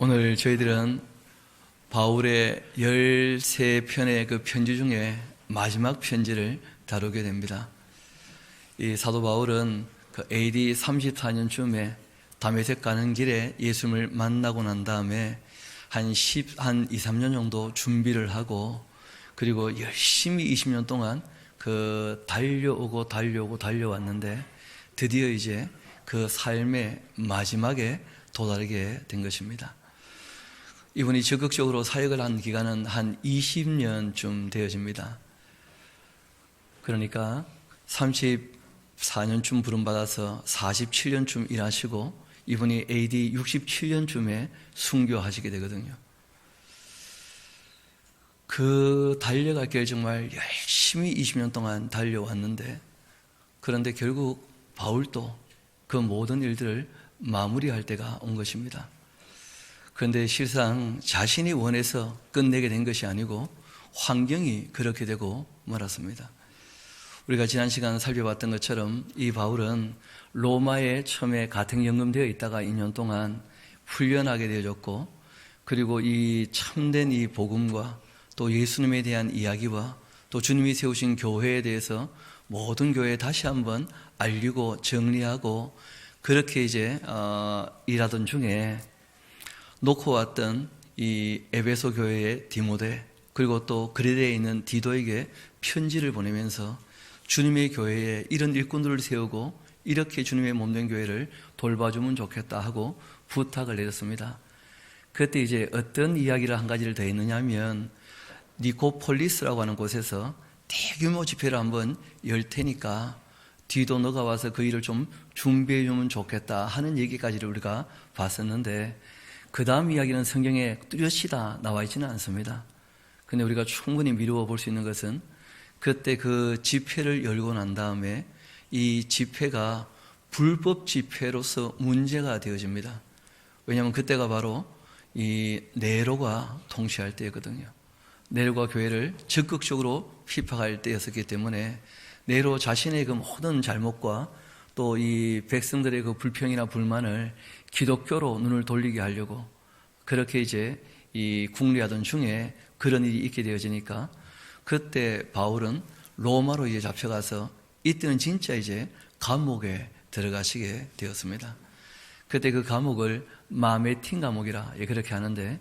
오늘 저희들은 바울의 13편의 그 편지 중에 마지막 편지를 다루게 됩니다. 이 사도 바울은 그 AD 34년쯤에 다메섹 가는 길에 예수님을 만나고 난 다음에 한 2, 3년 정도 준비를 하고, 그리고 열심히 20년 동안 그 달려왔는데 드디어 이제 그 삶의 마지막에 도달하게 된 것입니다. 이분이 적극적으로 사역을 한 기간은 한 20년쯤 되어집니다. 그러니까 34년쯤 부름받아서 47년쯤 일하시고, 이분이 AD 67년쯤에 순교하시게 되거든요. 그 달려갈 길 정말 열심히 20년 동안 달려왔는데, 그런데 결국 바울도 그 모든 일들을 마무리할 때가 온 것입니다. 그런데 실상 자신이 원해서 끝내게 된 것이 아니고 환경이 그렇게 되고 말았습니다. 우리가 지난 시간 살펴봤던 것처럼 이 바울은 로마에 처음에 가택연금되어 있다가 2년 동안 훈련하게 되어졌고, 그리고 이 참된 이 복음과 또 예수님에 대한 이야기와 또 주님이 세우신 교회에 대해서 모든 교회에 다시 한번 알리고 정리하고, 그렇게 이제 일하던 중에 놓고 왔던 이 에베소 교회의 디모데, 그리고 또 그리스에 있는 디도에게 편지를 보내면서 주님의 교회에 이런 일꾼들을 세우고 이렇게 주님의 몸된 교회를 돌봐주면 좋겠다 하고 부탁을 내렸습니다. 그때 이제 어떤 이야기를 한 가지를 더 했느냐 하면, 니코폴리스라고 하는 곳에서 대규모 집회를 한번 열 테니까 디도 너가 와서 그 일을 좀 준비해 주면 좋겠다 하는 얘기까지를 우리가 봤었는데, 그 다음 이야기는 성경에 뚜렷이 다 나와 있지는 않습니다. 근데 우리가 충분히 미루어 볼 수 있는 것은, 그때 그 집회를 열고 난 다음에 이 집회가 불법 집회로서 문제가 되어집니다. 왜냐하면 그때가 바로 이 네로가 통치할 때였거든요. 네로가 교회를 적극적으로 핍박할 때였었기 때문에 네로 자신의 그 모든 잘못과 또 이 백성들의 그 불평이나 불만을 기독교로 눈을 돌리게 하려고 그렇게 이제 이 궁리하던 중에 그런 일이 있게 되어지니까, 그때 바울은 로마로 이제 잡혀가서 이때는 진짜 이제 감옥에 들어가시게 되었습니다. 그때 그 감옥을 마메틴 감옥이라 그렇게 하는데,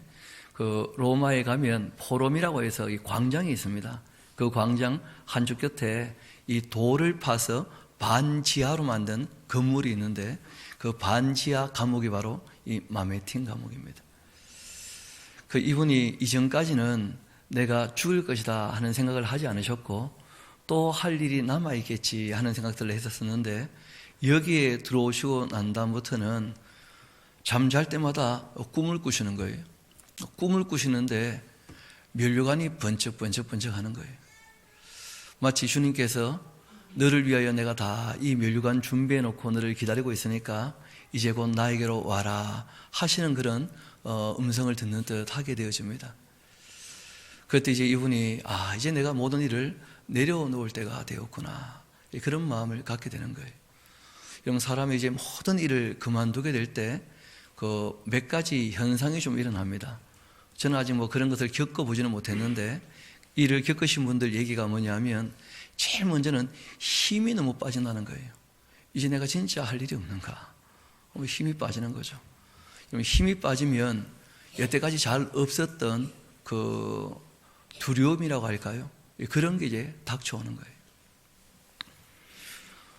그 로마에 가면 포럼이라고 해서 이 광장이 있습니다. 그 광장 한쪽 곁에 이 돌을 파서 반지하로 만든 건물이 있는데, 그 반지하 감옥이 바로 이 마메틴 감옥입니다. 그 이분이 이전까지는 내가 죽을 것이다 하는 생각을 하지 않으셨고, 또 할 일이 남아있겠지 하는 생각들을 했었는데, 여기에 들어오시고 난 다음부터는 잠잘 때마다 꿈을 꾸시는 거예요. 꿈을 꾸시는데 면류관이 번쩍번쩍 하는 거예요. 마치 주님께서 너를 위하여 내가 다 이 면류관 준비해 놓고 너를 기다리고 있으니까 이제 곧 나에게로 와라 하시는 그런 음성을 듣는 듯 하게 되어집니다. 그때 이제 이분이 이제 내가 모든 일을 내려놓을 때가 되었구나, 그런 마음을 갖게 되는 거예요. 여러분, 사람이 이제 모든 일을 그만두게 될 때 그 몇 가지 현상이 좀 일어납니다. 저는 아직 뭐 그런 것을 겪어보지는 못했는데, 이를 겪으신 분들 얘기가 뭐냐면, 제일 먼저는 힘이 너무 빠진다는 거예요. 이제 내가 진짜 할 일이 없는가? 힘이 빠지는 거죠. 힘이 빠지면 여태까지 잘 없었던 그 두려움이라고 할까요? 그런 게 이제 닥쳐오는 거예요.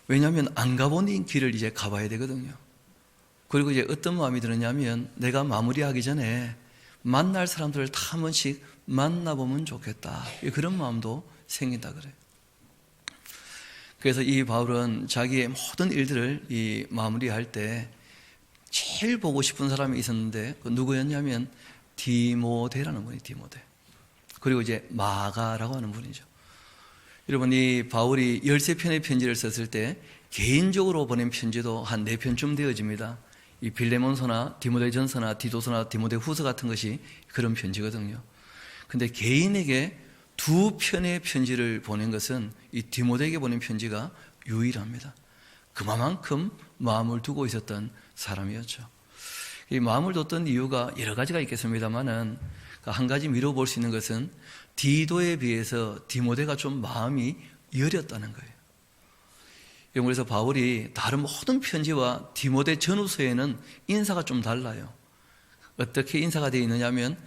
왜냐하면 안 가본 길을 이제 가봐야 되거든요. 그리고 이제 어떤 마음이 드느냐면, 내가 마무리하기 전에 만날 사람들을 다 한 번씩 만나보면 좋겠다, 그런 마음도 생긴다 그래요. 그래서 이 바울은 자기의 모든 일들을 이 마무리할 때 제일 보고 싶은 사람이 있었는데, 그 누구였냐면 디모데라는 분이 디모데. 그리고 이제 마가라고 하는 분이죠. 여러분, 이 바울이 13편의 편지를 썼을 때 개인적으로 보낸 편지도 한 4편쯤 되어집니다. 이 빌레몬서나 디모데전서나 디도서나 디모데후서 같은 것이 그런 편지거든요. 근데 개인에게 2편의 편지를 보낸 것은 이 디모데에게 보낸 편지가 유일합니다. 그만큼 마음을 두고 있었던 사람이었죠. 이 마음을 뒀던 이유가 여러 가지가 있겠습니다만은 한 가지 미뤄볼 수 있는 것은 디도에 비해서 디모데가 좀 마음이 여렸다는 거예요. 그래서 바울이 다른 모든 편지와 디모데 전후서에는 인사가 좀 달라요. 어떻게 인사가 되어 있느냐면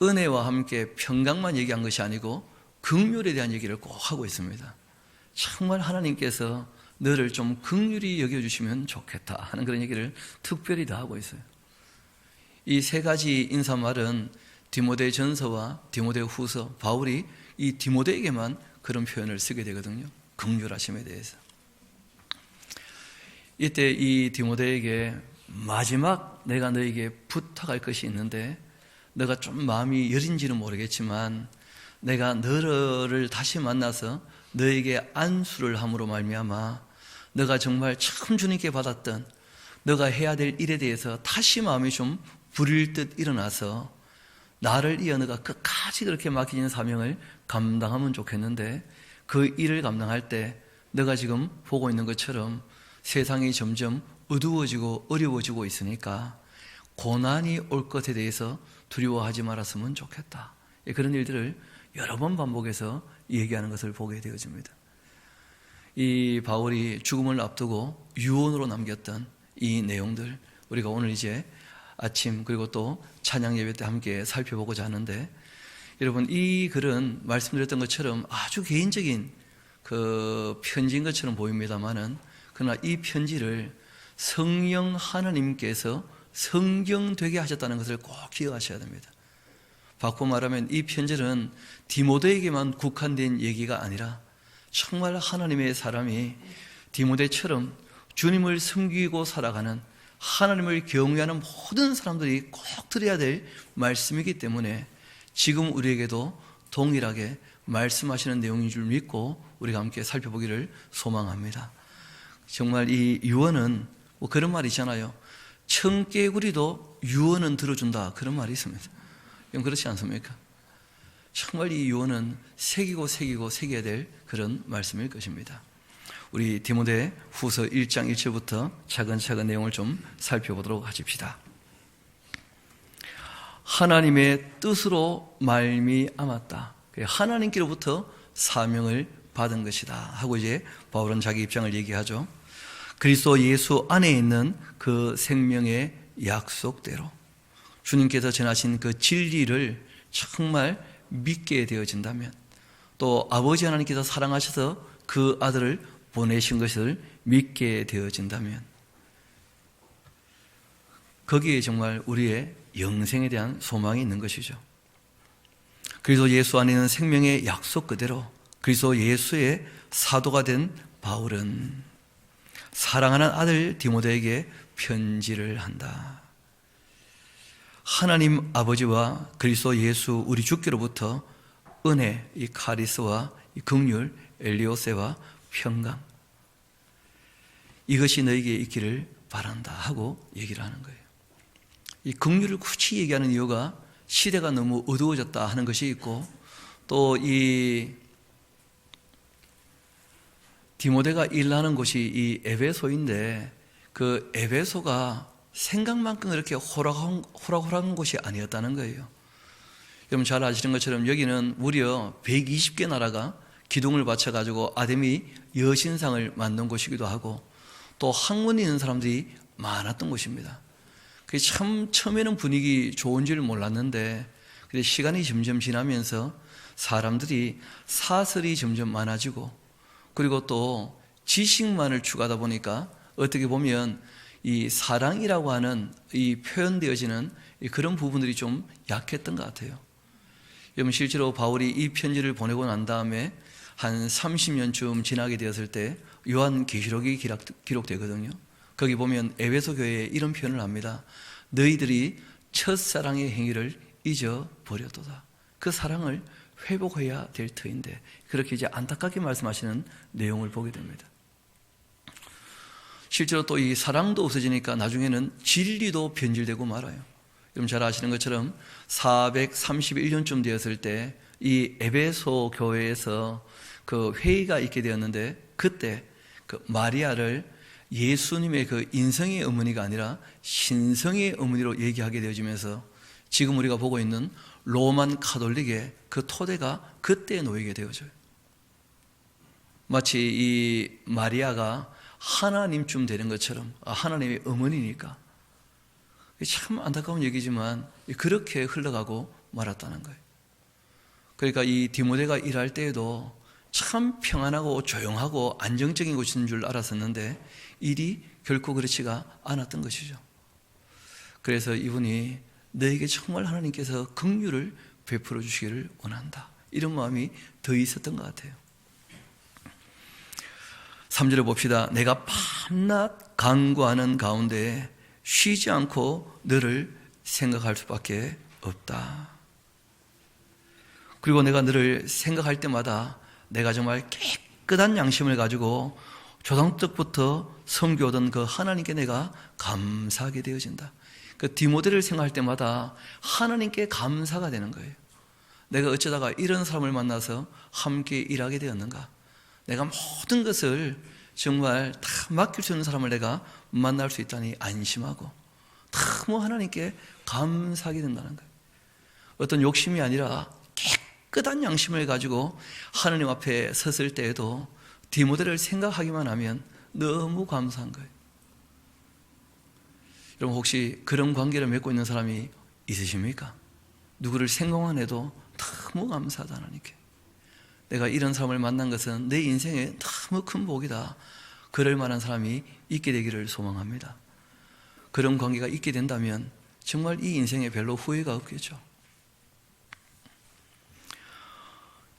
은혜와 함께 평강만 얘기한 것이 아니고 긍휼에 대한 얘기를 꼭 하고 있습니다. 정말 하나님께서 너를 좀 긍휼히 여겨주시면 좋겠다 하는 그런 얘기를 특별히 다 하고 있어요. 이 세 가지 인사말은 디모데 전서와 디모데 후서, 바울이 이 디모데에게만 그런 표현을 쓰게 되거든요. 긍휼하심에 대해서. 이때 이 디모데에게 마지막 내가 너에게 부탁할 것이 있는데 너가 좀 마음이 여린지는 모르겠지만 내가 너를 다시 만나서 너에게 안수를 함으로 말미암아 너가 정말 처음 주님께 받았던 너가 해야 될 일에 대해서 다시 마음이 좀 부릴 듯 일어나서 나를 이어 너가 끝까지 그렇게 맡겨진 사명을 감당하면 좋겠는데 그 일을 감당할 때 너가 지금 보고 있는 것처럼 세상이 점점 어두워지고 어려워지고 있으니까 고난이 올 것에 대해서 두려워하지 말았으면 좋겠다. 그런 일들을 여러 번 반복해서 얘기하는 것을 보게 되어집니다. 이 바울이 죽음을 앞두고 유언으로 남겼던 이 내용들 우리가 오늘 이제 아침 그리고 또 찬양 예배 때 함께 살펴보고자 하는데 여러분 이 글은 말씀드렸던 것처럼 아주 개인적인 그 편지인 것처럼 보입니다만은 그러나 이 편지를 성령 하나님께서 성경되게 하셨다는 것을 꼭 기억하셔야 됩니다. 바꿔 말하면 이 편지는 디모데에게만 국한된 얘기가 아니라 정말 하나님의 사람이 디모데처럼 주님을 섬기고 살아가는 하나님을 경외하는 모든 사람들이 꼭 들어야 될 말씀이기 때문에 지금 우리에게도 동일하게 말씀하시는 내용인 줄 믿고 우리가 함께 살펴보기를 소망합니다. 정말 이 유언은 뭐 그런 말이 있잖아요. 청개구리도 유언은 들어준다 그런 말이 있습니다. 그렇지 않습니까? 정말 이 유언은 새기고 새겨야 될 그런 말씀일 것입니다. 우리 디모데 후서 1장 1절부터 차근차근 내용을 좀 살펴보도록 하십시다. 하나님의 뜻으로 말미암았다. 하나님께로부터 사명을 받은 것이다 하고 이제 바울은 자기 입장을 얘기하죠. 그리스도 예수 안에 있는 그 생명의 약속대로 주님께서 전하신 그 진리를 정말 믿게 되어진다면 또 아버지 하나님께서 사랑하셔서 그 아들을 보내신 것을 믿게 되어진다면 거기에 정말 우리의 영생에 대한 소망이 있는 것이죠. 그리스도 예수 안에 있는 생명의 약속 그대로 그리스도 예수의 사도가 된 바울은 사랑하는 아들 디모데에게 편지를 한다. 하나님 아버지와 그리스도 예수 우리 주께로부터 은혜, 이 카리스와 이 긍휼, 엘리오세와 평강 이것이 너에게 있기를 바란다 하고 얘기를 하는 거예요. 이 긍휼을 굳이 얘기하는 이유가 시대가 너무 어두워졌다 하는 것이 있고 또 이 디모데가 일하는 곳이 이 에베소인데 그 에베소가 생각만큼 그렇게 호락호락한 곳이 아니었다는 거예요. 여러분 잘 아시는 것처럼 여기는 무려 120개 나라가 기둥을 바쳐가지고 아데미 여신상을 만든 곳이기도 하고 또 학문이 있는 사람들이 많았던 곳입니다. 그게 참 처음에는 분위기 좋은 줄 몰랐는데 시간이 점점 지나면서 사람들이 사설이 점점 많아지고 그리고 또 지식만을 추구하다 보니까 어떻게 보면 이 사랑이라고 하는 이 표현되어지는 그런 부분들이 좀 약했던 것 같아요. 여러분 실제로 바울이 이 편지를 보내고 난 다음에 한 30년쯤 지나게 되었을 때 요한계시록이 기록되거든요. 거기 보면 에베소 교회에 이런 표현을 합니다. 너희들이 첫사랑의 행위를 잊어버렸도다. 그 사랑을 회복해야 될 터인데 그렇게 이제 안타깝게 말씀하시는 내용을 보게 됩니다. 실제로 또 이 사랑도 없어지니까 나중에는 진리도 변질되고 말아요. 여러분 잘 아시는 것처럼 431년쯤 되었을 때 이 에베소 교회에서 그 회의가 있게 되었는데 그때 그 마리아를 예수님의 그 인성의 어머니가 아니라 신성의 어머니로 얘기하게 되어지면서 지금 우리가 보고 있는 로만 카톨릭의 그 토대가 그때 놓이게 되어져요. 마치 이 마리아가 하나님쯤 되는 것처럼, 하나님의 어머니니까. 참 안타까운 얘기지만 그렇게 흘러가고 말았다는 거예요. 그러니까 이 디모데가 일할 때에도 참 평안하고 조용하고 안정적인 곳인 줄 알았었는데 일이 결코 그렇지가 않았던 것이죠. 그래서 이분이 너에게 정말 하나님께서 긍휼을 베풀어 주시기를 원한다, 이런 마음이 더 있었던 것 같아요. 3절을 봅시다. 내가 밤낮 간구하는 가운데 쉬지 않고 너를 생각할 수밖에 없다. 그리고 내가 너를 생각할 때마다 내가 정말 깨끗한 양심을 가지고 조상적부터 섬겨오던 그 하나님께 내가 감사하게 되어진다. 그 디모데를 생각할 때마다 하나님께 감사가 되는 거예요. 내가 어쩌다가 이런 사람을 만나서 함께 일하게 되었는가? 내가 모든 것을 정말 다 맡길 수 있는 사람을 내가 만날 수 있다니 안심하고 너무 하나님께 감사하게 된다는 거예요. 어떤 욕심이 아니라 깨끗한 양심을 가지고 하나님 앞에 섰을 때에도 디모데를 생각하기만 하면 너무 감사한 거예요. 여러분, 혹시 그런 관계를 맺고 있는 사람이 있으십니까? 누구를 생각만 해도 너무 감사하다, 하나님께. 내가 이런 사람을 만난 것은 내 인생에 너무 큰 복이다. 그럴 만한 사람이 있게 되기를 소망합니다. 그런 관계가 있게 된다면 정말 이 인생에 별로 후회가 없겠죠.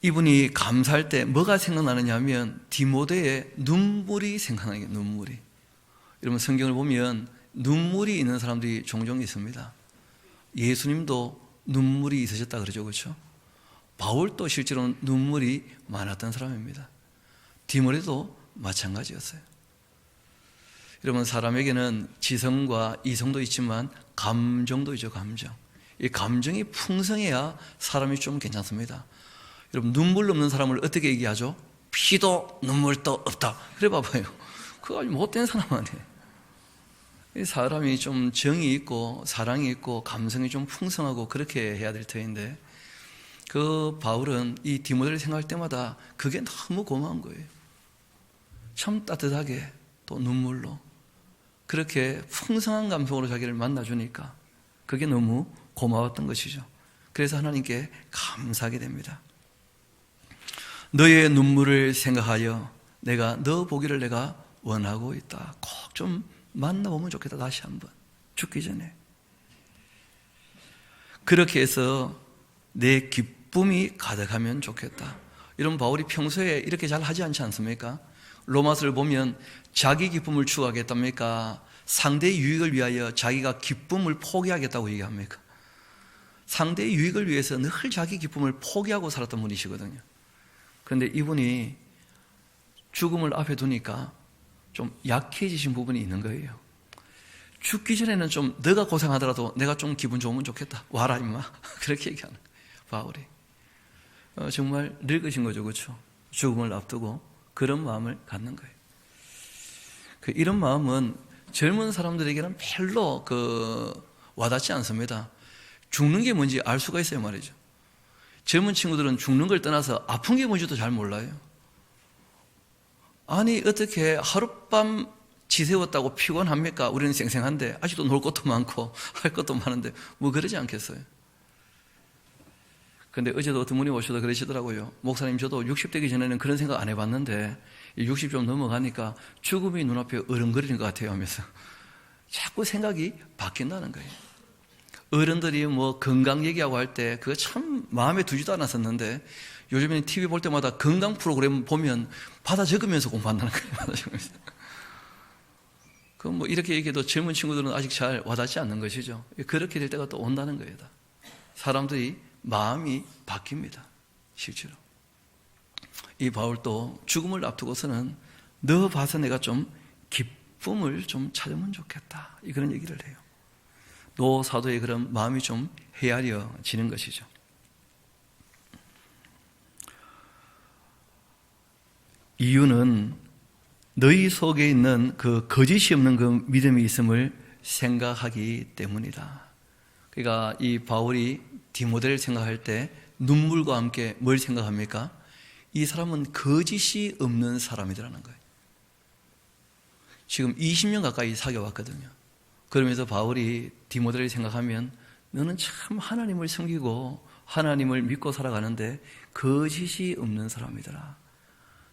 이분이 감사할 때 뭐가 생각나느냐 하면 디모데의 눈물이 생각나는 게, 눈물이. 여러분, 성경을 보면 눈물이 있는 사람들이 종종 있습니다. 예수님도 눈물이 있으셨다 그러죠, 그렇죠? 바울도 실제로 눈물이 많았던 사람입니다. 디모데도 마찬가지였어요. 여러분, 사람에게는 지성과 이성도 있지만 감정도 있죠, 감정. 이 감정이 풍성해야 사람이 좀 괜찮습니다. 여러분, 눈물 없는 사람을 어떻게 얘기하죠? 피도 눈물도 없다. 그래 봐봐요. 그거 아주 못된 사람 아니에요. 사람이 좀 정이 있고 사랑이 있고 감성이 좀 풍성하고 그렇게 해야 될 터인데, 그 바울은 이 디모데를 생각할 때마다 그게 너무 고마운 거예요. 참 따뜻하게 또 눈물로 그렇게 풍성한 감성으로 자기를 만나주니까 그게 너무 고마웠던 것이죠. 그래서 하나님께 감사하게 됩니다. 너의 눈물을 생각하여 내가 너 보기를 내가 원하고 있다. 꼭 좀 만나보면 좋겠다. 다시 한번 죽기 전에. 그렇게 해서 내 기쁨이 가득하면 좋겠다. 이런 바울이 평소에 이렇게 잘 하지 않지 않습니까? 로마서를 보면 자기 기쁨을 추구하겠답니까? 상대의 유익을 위하여 자기가 기쁨을 포기하겠다고 얘기합니까? 상대의 유익을 위해서 늘 자기 기쁨을 포기하고 살았던 분이시거든요. 그런데 이분이 죽음을 앞에 두니까 좀 약해지신 부분이 있는 거예요. 죽기 전에는 좀 너가 고생하더라도 내가 좀 기분 좋으면 좋겠다. 와라 임마. 그렇게 얘기하는 거예요, 바울이. 정말 늙으신 거죠, 그렇죠? 죽음을 앞두고 그런 마음을 갖는 거예요. 이런 마음은 젊은 사람들에게는 별로 와닿지 않습니다. 죽는 게 뭔지 알 수가 있어요 말이죠. 젊은 친구들은 죽는 걸 떠나서 아픈 게 뭔지도 잘 몰라요. 아니, 어떻게 하룻밤 지새웠다고 피곤합니까? 우리는 생생한데 아직도 놀 것도 많고 할 것도 많은데 뭐 그러지 않겠어요? 근데 어제도 어떤 분이 오셔서 그러시더라고요. 목사님, 저도 60 되기 전에는 그런 생각 안 해봤는데 60 좀 넘어가니까 죽음이 눈앞에 어른거리는 것 같아요 하면서 자꾸 생각이 바뀐다는 거예요. 어른들이 뭐 건강 얘기하고 할 때 그거 참 마음에 두지도 않았었는데 요즘에는 TV 볼 때마다 건강 프로그램 보면 받아 적으면서 공부한다는 거예요. 받아 적으면서. 그럼 뭐 이렇게 얘기해도 젊은 친구들은 아직 잘 와닿지 않는 것이죠. 그렇게 될 때가 또 온다는 거예요. 사람들이 마음이 바뀝니다. 실제로. 이 바울도 죽음을 앞두고서는 너 봐서 내가 좀 기쁨을 좀 찾으면 좋겠다. 그런 얘기를 해요. 노 사도의 그런 마음이 좀 헤아려지는 것이죠. 이유는 너희 속에 있는 그 거짓이 없는 그 믿음이 있음을 생각하기 때문이다. 그러니까 이 바울이 디모데를 생각할 때 눈물과 함께 뭘 생각합니까? 이 사람은 거짓이 없는 사람이라는 거예요. 지금 20년 가까이 사귀어왔거든요. 그러면서 바울이 디모데를 생각하면 너는 참 하나님을 섬기고 하나님을 믿고 살아가는데 거짓이 없는 사람이더라.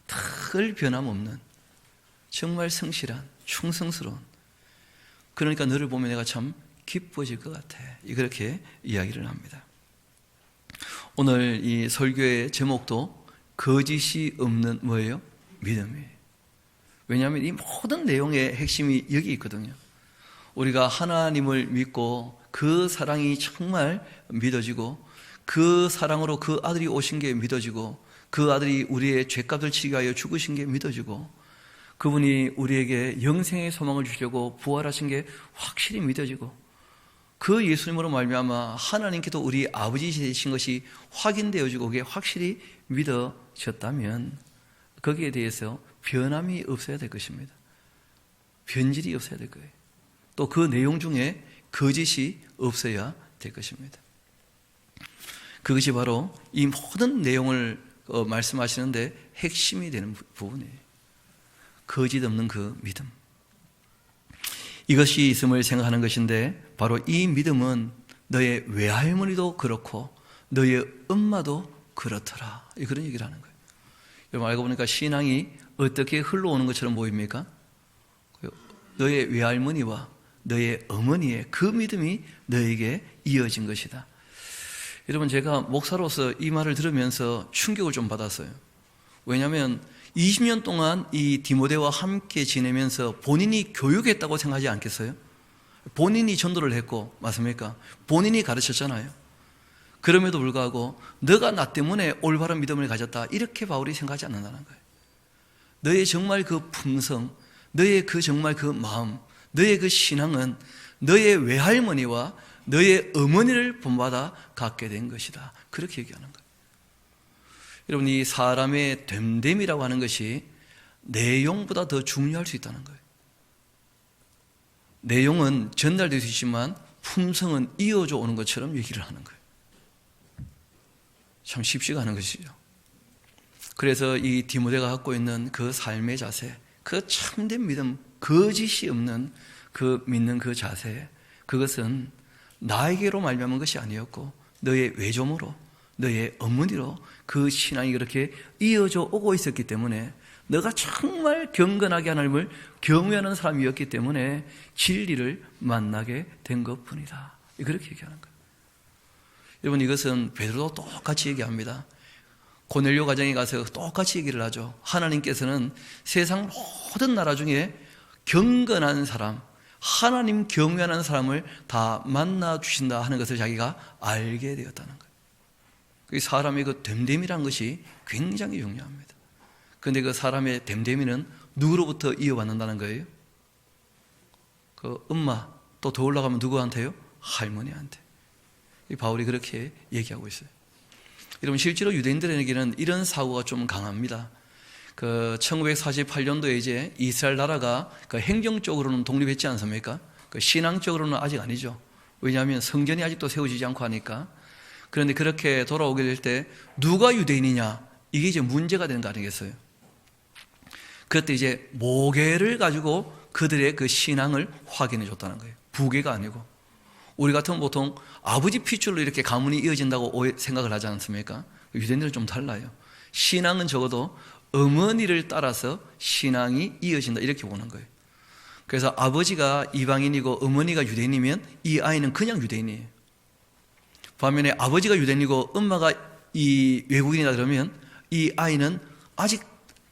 늘 변함없는 정말 성실한 충성스러운, 그러니까 너를 보면 내가 참 기뻐질 것 같아. 그렇게 이야기를 합니다. 오늘 이 설교의 제목도 거짓이 없는 뭐예요? 믿음이에요. 왜냐하면 이 모든 내용의 핵심이 여기 있거든요. 우리가 하나님을 믿고 그 사랑이 정말 믿어지고 그 사랑으로 그 아들이 오신 게 믿어지고 그 아들이 우리의 죄값을 치기 위하여 죽으신 게 믿어지고 그분이 우리에게 영생의 소망을 주시려고 부활하신 게 확실히 믿어지고 그 예수님으로 말미암아 하나님께도 우리 아버지 되신 것이 확인되어지고 그게 확실히 믿어졌다면 거기에 대해서 변함이 없어야 될 것입니다. 변질이 없어야 될 거예요. 또 그 내용 중에 거짓이 없어야 될 것입니다. 그것이 바로 이 모든 내용을 말씀하시는데 핵심이 되는 부분이에요. 거짓 없는 그 믿음. 이것이 있음을 생각하는 것인데 바로 이 믿음은 너의 외할머니도 그렇고 너의 엄마도 그렇더라. 그런 얘기를 하는 거예요. 여러분 알고 보니까 신앙이 어떻게 흘러오는 것처럼 보입니까? 너의 외할머니와 너의 어머니의 그 믿음이 너에게 이어진 것이다. 여러분 제가 목사로서 이 말을 들으면서 충격을 좀 받았어요. 왜냐하면 20년 동안 이 디모데와 함께 지내면서 본인이 교육했다고 생각하지 않겠어요? 본인이 전도를 했고 맞습니까? 본인이 가르쳤잖아요. 그럼에도 불구하고 너가 나 때문에 올바른 믿음을 가졌다 이렇게 바울이 생각하지 않는다는 거예요. 너의 정말 그 품성, 너의 그 정말 그 마음, 너의 그 신앙은 너의 외할머니와 너의 어머니를 본받아 갖게 된 것이다. 그렇게 얘기하는 거예요. 여러분 이 사람의 됨됨이라고 하는 것이 내용보다 더 중요할 수 있다는 거예요. 내용은 전달될 수 있지만 품성은 이어져 오는 것처럼 얘기를 하는 거예요. 참 쉽지가 않은 것이죠. 그래서 이 디모데가 갖고 있는 그 삶의 자세, 그 참된 믿음, 거짓이 없는 그 믿는 그 자세, 그것은 나에게로 말미암은 것이 아니었고 너의 외조모로, 너의 어머니로 그 신앙이 그렇게 이어져 오고 있었기 때문에 너가 정말 경건하게 하나님을 경외하는 사람이었기 때문에 진리를 만나게 된 것뿐이다. 그렇게 얘기하는 거예요. 여러분 이것은 베드로도 똑같이 얘기합니다. 고넬료 가정에 가서 똑같이 얘기를 하죠. 하나님께서는 세상 모든 나라 중에 경건한 사람, 하나님 경외하는 사람을 다 만나 주신다 하는 것을 자기가 알게 되었다는 거예요. 사람의 그 됨됨이라는 것이 굉장히 중요합니다. 그런데 그 사람의 됨됨이는 누구로부터 이어받는다는 거예요? 그 엄마, 또 더 올라가면 누구한테요? 할머니한테. 바울이 그렇게 얘기하고 있어요. 여러분 실제로 유대인들에게는 이런 사고가 좀 강합니다. 그 1948년도에 이제 이스라엘 나라가 그 행정적으로는 독립했지 않습니까? 그 신앙적으로는 아직 아니죠. 왜냐하면 성전이 아직도 세워지지 않고 하니까. 그런데 그렇게 돌아오게 될 때 누가 유대인이냐 이게 이제 문제가 되는 거 아니겠어요? 그때 이제 모계를 가지고 그들의 그 신앙을 확인해 줬다는 거예요. 부계가 아니고. 우리 같으면 보통 아버지 핏줄로 이렇게 가문이 이어진다고 생각을 하지 않습니까? 유대인들은 좀 달라요. 신앙은 적어도 어머니를 따라서 신앙이 이어진다 이렇게 보는 거예요. 그래서 아버지가 이방인이고 어머니가 유대인이면 이 아이는 그냥 유대인이에요. 반면에 아버지가 유대인이고 엄마가 이 외국인이다 그러면 이 아이는 아직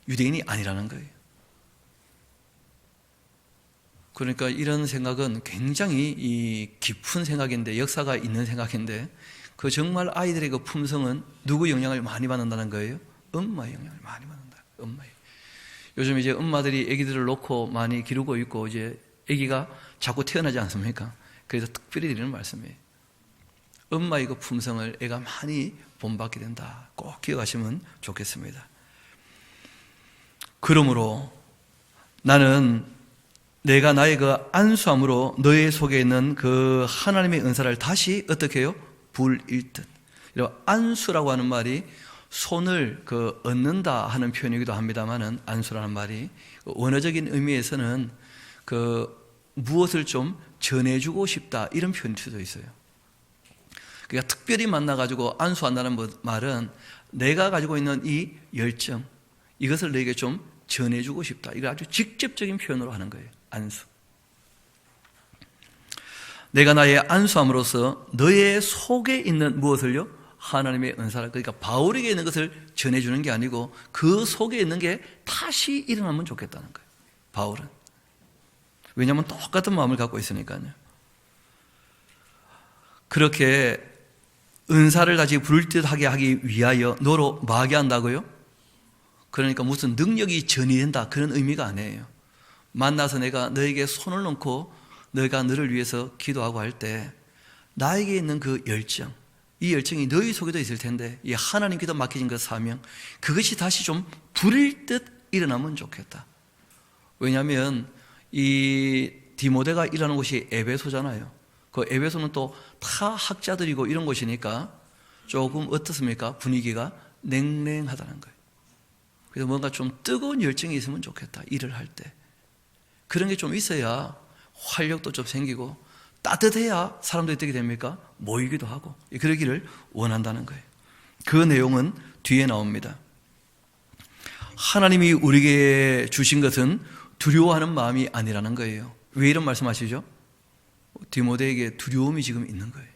유대인이 아니라는 거예요. 그러니까 이런 생각은 굉장히 이 깊은 생각인데 역사가 있는 생각인데 그 정말 아이들의 그 품성은 누구 영향을 많이 받는다는 거예요? 엄마의 영향을 많이 받는다. 엄마의. 요즘 이제 엄마들이 아기들을 놓고 많이 기르고 있고 이제 아기가 자꾸 태어나지 않습니까? 그래서 특별히 드리는 말씀이에요. 엄마의 그 품성을 애가 많이 본받게 된다. 꼭 기억하시면 좋겠습니다. 그러므로 나는 내가 나의 그 안수함으로 너의 속에 있는 그 하나님의 은사를 다시 어떻게 해요? 불일듯. 안수라고 하는 말이 손을 얻는다 하는 표현이기도 합니다만은, 안수라는 말이 원어적인 의미에서는 무엇을 좀 전해주고 싶다 이런 표현일 수도 있어요. 그러니까 특별히 만나가지고 안수한다는 말은 내가 가지고 있는 이 열정, 이것을 너에게 좀 전해주고 싶다. 이걸 아주 직접적인 표현으로 하는 거예요. 안수. 내가 나의 안수함으로써 너의 속에 있는 무엇을요? 하나님의 은사를, 그러니까 바울에게 있는 것을 전해주는 게 아니고 그 속에 있는 게 다시 일어나면 좋겠다는 거예요. 바울은. 왜냐하면 똑같은 마음을 갖고 있으니까요. 그렇게 은사를 다시 부를듯하게 하기 위하여 너로 마게 한다고요? 그러니까 무슨 능력이 전이된다 그런 의미가 아니에요. 만나서 내가 너에게 손을 놓고 너가 너를 위해서 기도하고 할 때 나에게 있는 그 열정, 이 열정이 너희 속에도 있을 텐데 이 하나님께도 맡겨진 그 사명, 그것이 다시 좀 불일 듯 일어나면 좋겠다. 왜냐하면 이 디모데가 일하는 곳이 에베소잖아요. 그 에베소는 또 타 학자들이고 이런 곳이니까 조금 어떻습니까? 분위기가 냉랭하다는 거예요. 그래서 뭔가 좀 뜨거운 열정이 있으면 좋겠다. 일을 할 때. 그런 게 좀 있어야 활력도 좀 생기고 따뜻해야 사람들이 어떻게 됩니까? 모이기도 하고 그러기를 원한다는 거예요. 그 내용은 뒤에 나옵니다. 하나님이 우리에게 주신 것은 두려워하는 마음이 아니라는 거예요. 왜 이런 말씀하시죠? 디모데에게 두려움이 지금 있는 거예요.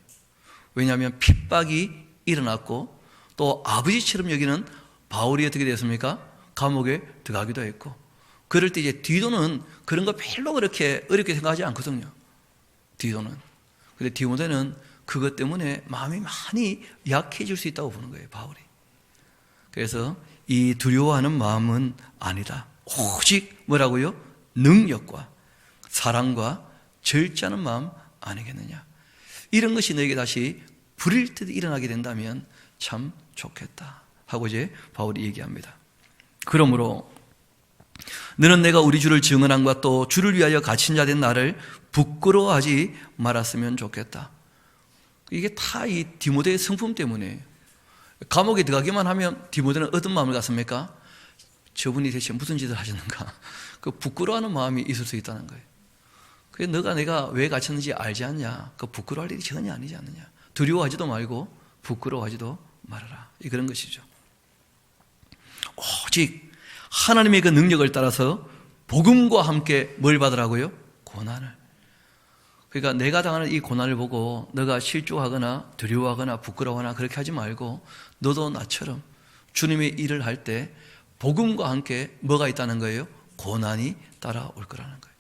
왜냐하면 핍박이 일어났고 또 아버지처럼 여기는 바울이 어떻게 됐습니까? 감옥에 들어가기도 했고, 그럴 때 이제 디도는 그런 거 별로 그렇게 어렵게 생각하지 않거든요. 디도는. 근데 디모데는 그것 때문에 마음이 많이 약해질 수 있다고 보는 거예요, 바울이. 그래서 이 두려워하는 마음은 아니다. 오직 뭐라고요? 능력과 사랑과 절제하는 마음 아니겠느냐. 이런 것이 너에게 다시 불일 듯 일어나게 된다면 참 좋겠다 하고 이제 바울이 얘기합니다. 그러므로 너는 내가 우리 주를 증언함과 또 주를 위하여 갇힌 자 된 나를 부끄러워하지 말았으면 좋겠다. 이게 다 이 디모데의 성품 때문에 감옥에 들어가기만 하면 디모데는 어떤 마음을 갖습니까? 저분이 대체 무슨 짓을 하셨는가? 그 부끄러워하는 마음이 있을 수 있다는 거예요. 그래서 너가 내가 왜 갇혔는지 알지 않냐? 그 부끄러워할 일이 전혀 아니지 않느냐? 두려워하지도 말고 부끄러워하지도 말아라. 그런 것이죠. 오직 하나님의 그 능력을 따라서 복음과 함께 뭘 받으라고요? 고난을. 그러니까 내가 당하는 이 고난을 보고 너가 실족하거나 두려워하거나 부끄러워하거나 그렇게 하지 말고 너도 나처럼 주님의 일을 할 때 복음과 함께 뭐가 있다는 거예요? 고난이 따라올 거라는 거예요.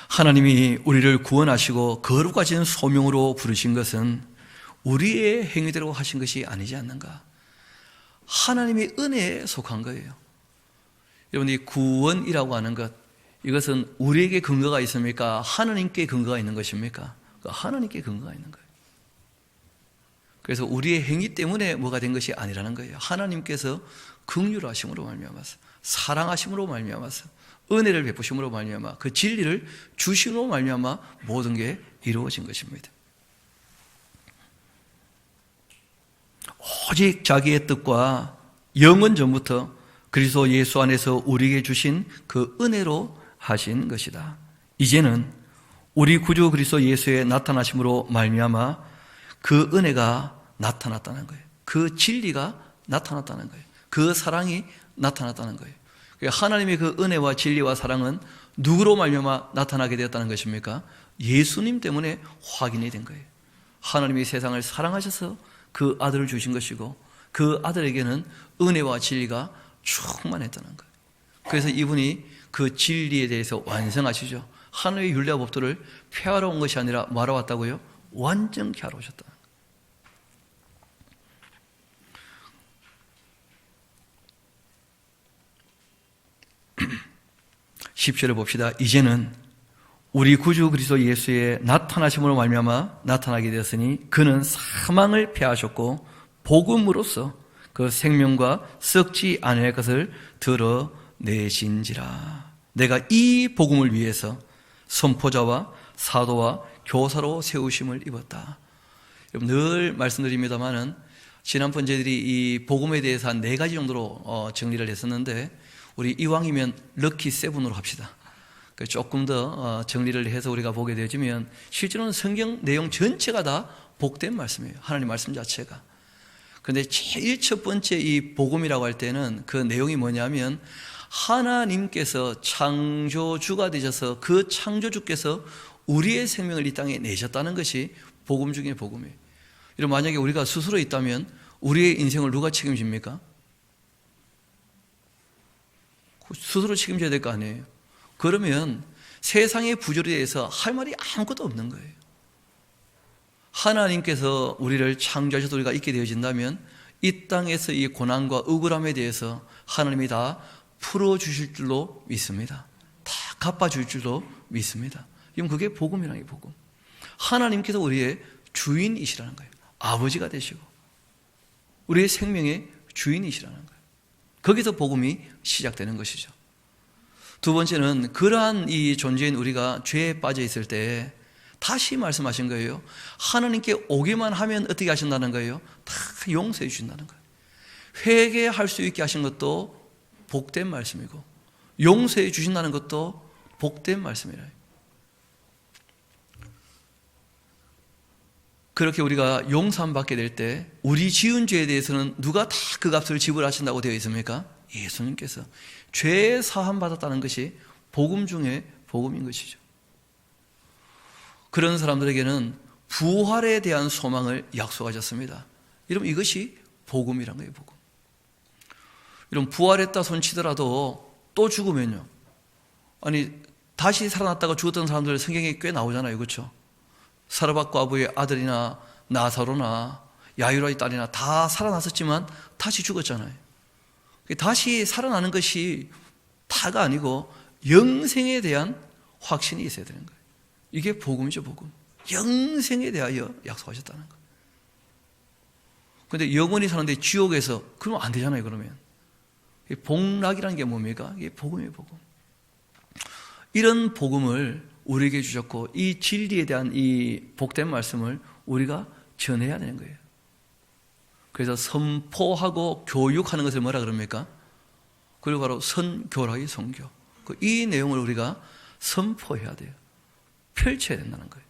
하나님이 우리를 구원하시고 거룩하신 소명으로 부르신 것은 우리의 행위대로 하신 것이 아니지 않는가? 하나님의 은혜에 속한 거예요. 여러분, 이 구원이라고 하는 것, 이것은 우리에게 근거가 있습니까? 하나님께 근거가 있는 것입니까? 하나님께 근거가 있는 거예요. 그래서 우리의 행위 때문에 뭐가 된 것이 아니라는 거예요. 하나님께서 긍휼하심으로 말미암아서, 사랑하심으로 말미암아서, 은혜를 베푸심으로 말미암아, 그 진리를 주심으로 말미암아 모든 게 이루어진 것입니다. 오직 자기의 뜻과 영원 전부터 그리스도 예수 안에서 우리에게 주신 그 은혜로 하신 것이다. 이제는 우리 구주 그리스도 예수의 나타나심으로 말미암아 그 은혜가 나타났다는 거예요. 그 진리가 나타났다는 거예요. 그 사랑이 나타났다는 거예요. 하나님의 그 은혜와 진리와 사랑은 누구로 말미암아 나타나게 되었다는 것입니까? 예수님 때문에 확인이 된 거예요. 하나님이 세상을 사랑하셔서 그 아들을 주신 것이고 그 아들에게는 은혜와 진리가 충만했다는 거예요. 그래서 이분이 그 진리에 대해서 완성하시죠. 하나님의 율례와 법도를 폐하러 온 것이 아니라 뭐하러 왔다고요? 완전케 하러 오셨다는 거예요. 10절을 봅시다. 이제는 우리 구주 그리스도 예수의 나타나심으로 말미암아 나타나게 되었으니 그는 사망을 패하셨고 복음으로써 그 생명과 썩지 아니할 것을 드러내신지라. 내가 이 복음을 위해서 선포자와 사도와 교사로 세우심을 입었다. 여러분 늘 말씀드립니다마는 지난번 저희들이 이 복음에 대해서 한 4가지 정도로 정리를 했었는데 우리 이왕이면 럭키 세븐으로 합시다. 조금 더 정리를 해서 우리가 보게 되어지면 실제로는 성경 내용 전체가 다 복된 말씀이에요. 하나님 말씀 자체가. 그런데 제일 첫 번째 이 복음이라고 할 때는 그 내용이 뭐냐면 하나님께서 창조주가 되셔서 그 창조주께서 우리의 생명을 이 땅에 내셨다는 것이 복음 중에 복음이에요. 이런 만약에 우리가 스스로 있다면 우리의 인생을 누가 책임집니까? 스스로 책임져야 될 거 아니에요. 그러면 세상의 부조리에 대해서 할 말이 아무것도 없는 거예요. 하나님께서 우리를 창조하셔서 우리가 있게 되어진다면 이 땅에서 이 고난과 억울함에 대해서 하나님이 다 풀어주실 줄로 믿습니다. 다 갚아줄 줄로 믿습니다. 그럼 그게 복음이라는 게 복음. 하나님께서 우리의 주인이시라는 거예요. 아버지가 되시고 우리의 생명의 주인이시라는 거예요. 거기서 복음이 시작되는 것이죠. 두 번째는 그러한 이 존재인 우리가 죄에 빠져 있을 때 다시 말씀하신 거예요. 하나님께 오기만 하면 어떻게 하신다는 거예요? 다 용서해 주신다는 거예요. 회개할 수 있게 하신 것도 복된 말씀이고 용서해 주신다는 것도 복된 말씀이라. 그렇게 우리가 용서함 받게 될 때 우리 지은 죄에 대해서는 누가 다 그 값을 지불하신다고 되어 있습니까? 예수님께서. 죄 사함 받았다는 것이 복음 중에 복음인 것이죠. 그런 사람들에게는 부활에 대한 소망을 약속하셨습니다. 여러분 이것이 복음이란 거예요. 복음. 여러분 부활했다 손치더라도 또 죽으면요, 아니 다시 살아났다가 죽었던 사람들 성경에 꽤 나오잖아요. 그렇죠? 사르밧 과부의 아들이나 나사로나 야이로의 딸이나 다 살아났었지만 다시 죽었잖아요. 다시 살아나는 것이 다가 아니고 영생에 대한 확신이 있어야 되는 거예요. 이게 복음이죠. 복음. 영생에 대하여 약속하셨다는 거예요. 그런데 영원히 사는데 지옥에서 그러면 안 되잖아요. 그러면 복락이라는 게 뭡니까? 이게 복음이에요. 복음. 이런 복음을 우리에게 주셨고 이 진리에 대한 이 복된 말씀을 우리가 전해야 되는 거예요. 그래서 선포하고 교육하는 것을 뭐라 그럽니까? 그리고 바로 선교라기 선교. 이 내용을 우리가 선포해야 돼요. 펼쳐야 된다는 거예요.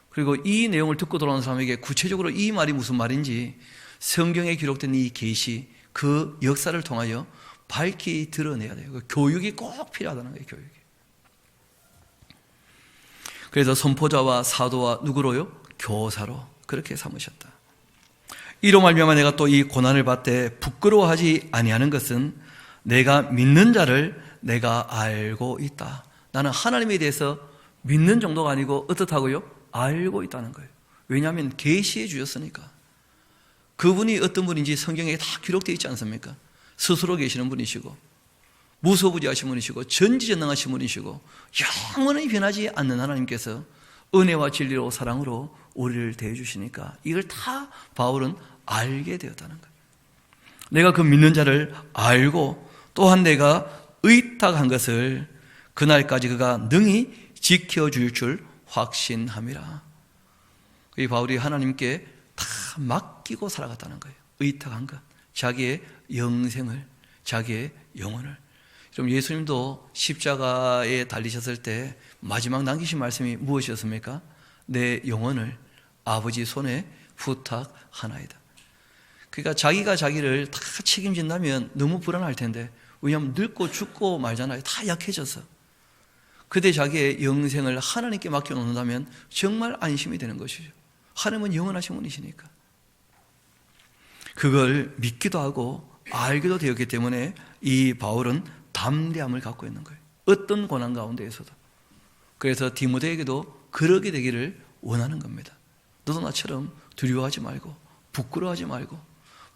그리고 이 내용을 듣고 돌아오는 사람에게 구체적으로 이 말이 무슨 말인지 성경에 기록된 이 계시, 그 역사를 통하여 밝히 드러내야 돼요. 교육이 꼭 필요하다는 거예요. 교육이. 그래서 선포자와 사도와 누구로요? 교사로 그렇게 삼으셨다. 이로 말미암아 내가 또 이 고난을 받되 부끄러워하지 아니하는 것은 내가 믿는 자를 내가 알고 있다. 나는 하나님에 대해서 믿는 정도가 아니고 어떻다고요? 알고 있다는 거예요. 왜냐하면 계시해 주셨으니까. 그분이 어떤 분인지 성경에 다 기록되어 있지 않습니까? 스스로 계시는 분이시고 무소부지하신 분이시고 전지전능하신 분이시고 영원히 변하지 않는 하나님께서 은혜와 진리로 사랑으로 우리를 대해주시니까 이걸 다 바울은 알게 되었다는 거예요. 내가 그 믿는 자를 알고 또한 내가 의탁한 것을 그날까지 그가 능히 지켜줄 줄 확신함이라. 이 바울이 하나님께 다 맡기고 살아갔다는 거예요. 의탁한 것, 자기의 영생을, 자기의 영혼을. 좀 예수님도 십자가에 달리셨을 때 마지막 남기신 말씀이 무엇이었습니까? 내 영혼을 아버지 손에 부탁하나이다. 그러니까 자기가 자기를 다 책임진다면 너무 불안할 텐데, 왜냐하면 늙고 죽고 말잖아요. 다 약해져서. 그때 자기의 영생을 하나님께 맡겨놓는다면 정말 안심이 되는 것이죠. 하나님은 영원하신 분이시니까. 그걸 믿기도 하고 알기도 되었기 때문에 이 바울은 담대함을 갖고 있는 거예요. 어떤 고난 가운데에서도. 그래서 디모데에게도 그러게 되기를 원하는 겁니다. 너도 나처럼 두려워하지 말고 부끄러워하지 말고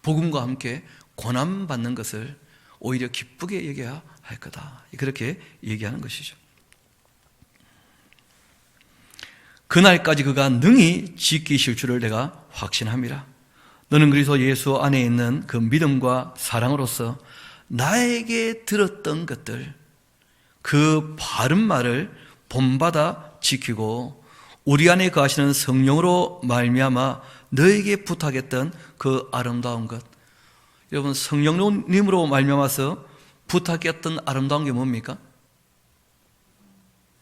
복음과 함께 고난받는 것을 오히려 기쁘게 여겨야 할 거다. 그렇게 얘기하는 것이죠. 그날까지 그가 능히 지키실 줄을 내가 확신함이라. 너는 그리스도 예수 안에 있는 그 믿음과 사랑으로서 나에게 들었던 것들, 그 바른 말을 본받아 지키고 우리 안에 거하시는 성령으로 말미암아 너에게 부탁했던 그 아름다운 것. 여러분, 성령님으로 말미암아서 부탁했던 아름다운 게 뭡니까?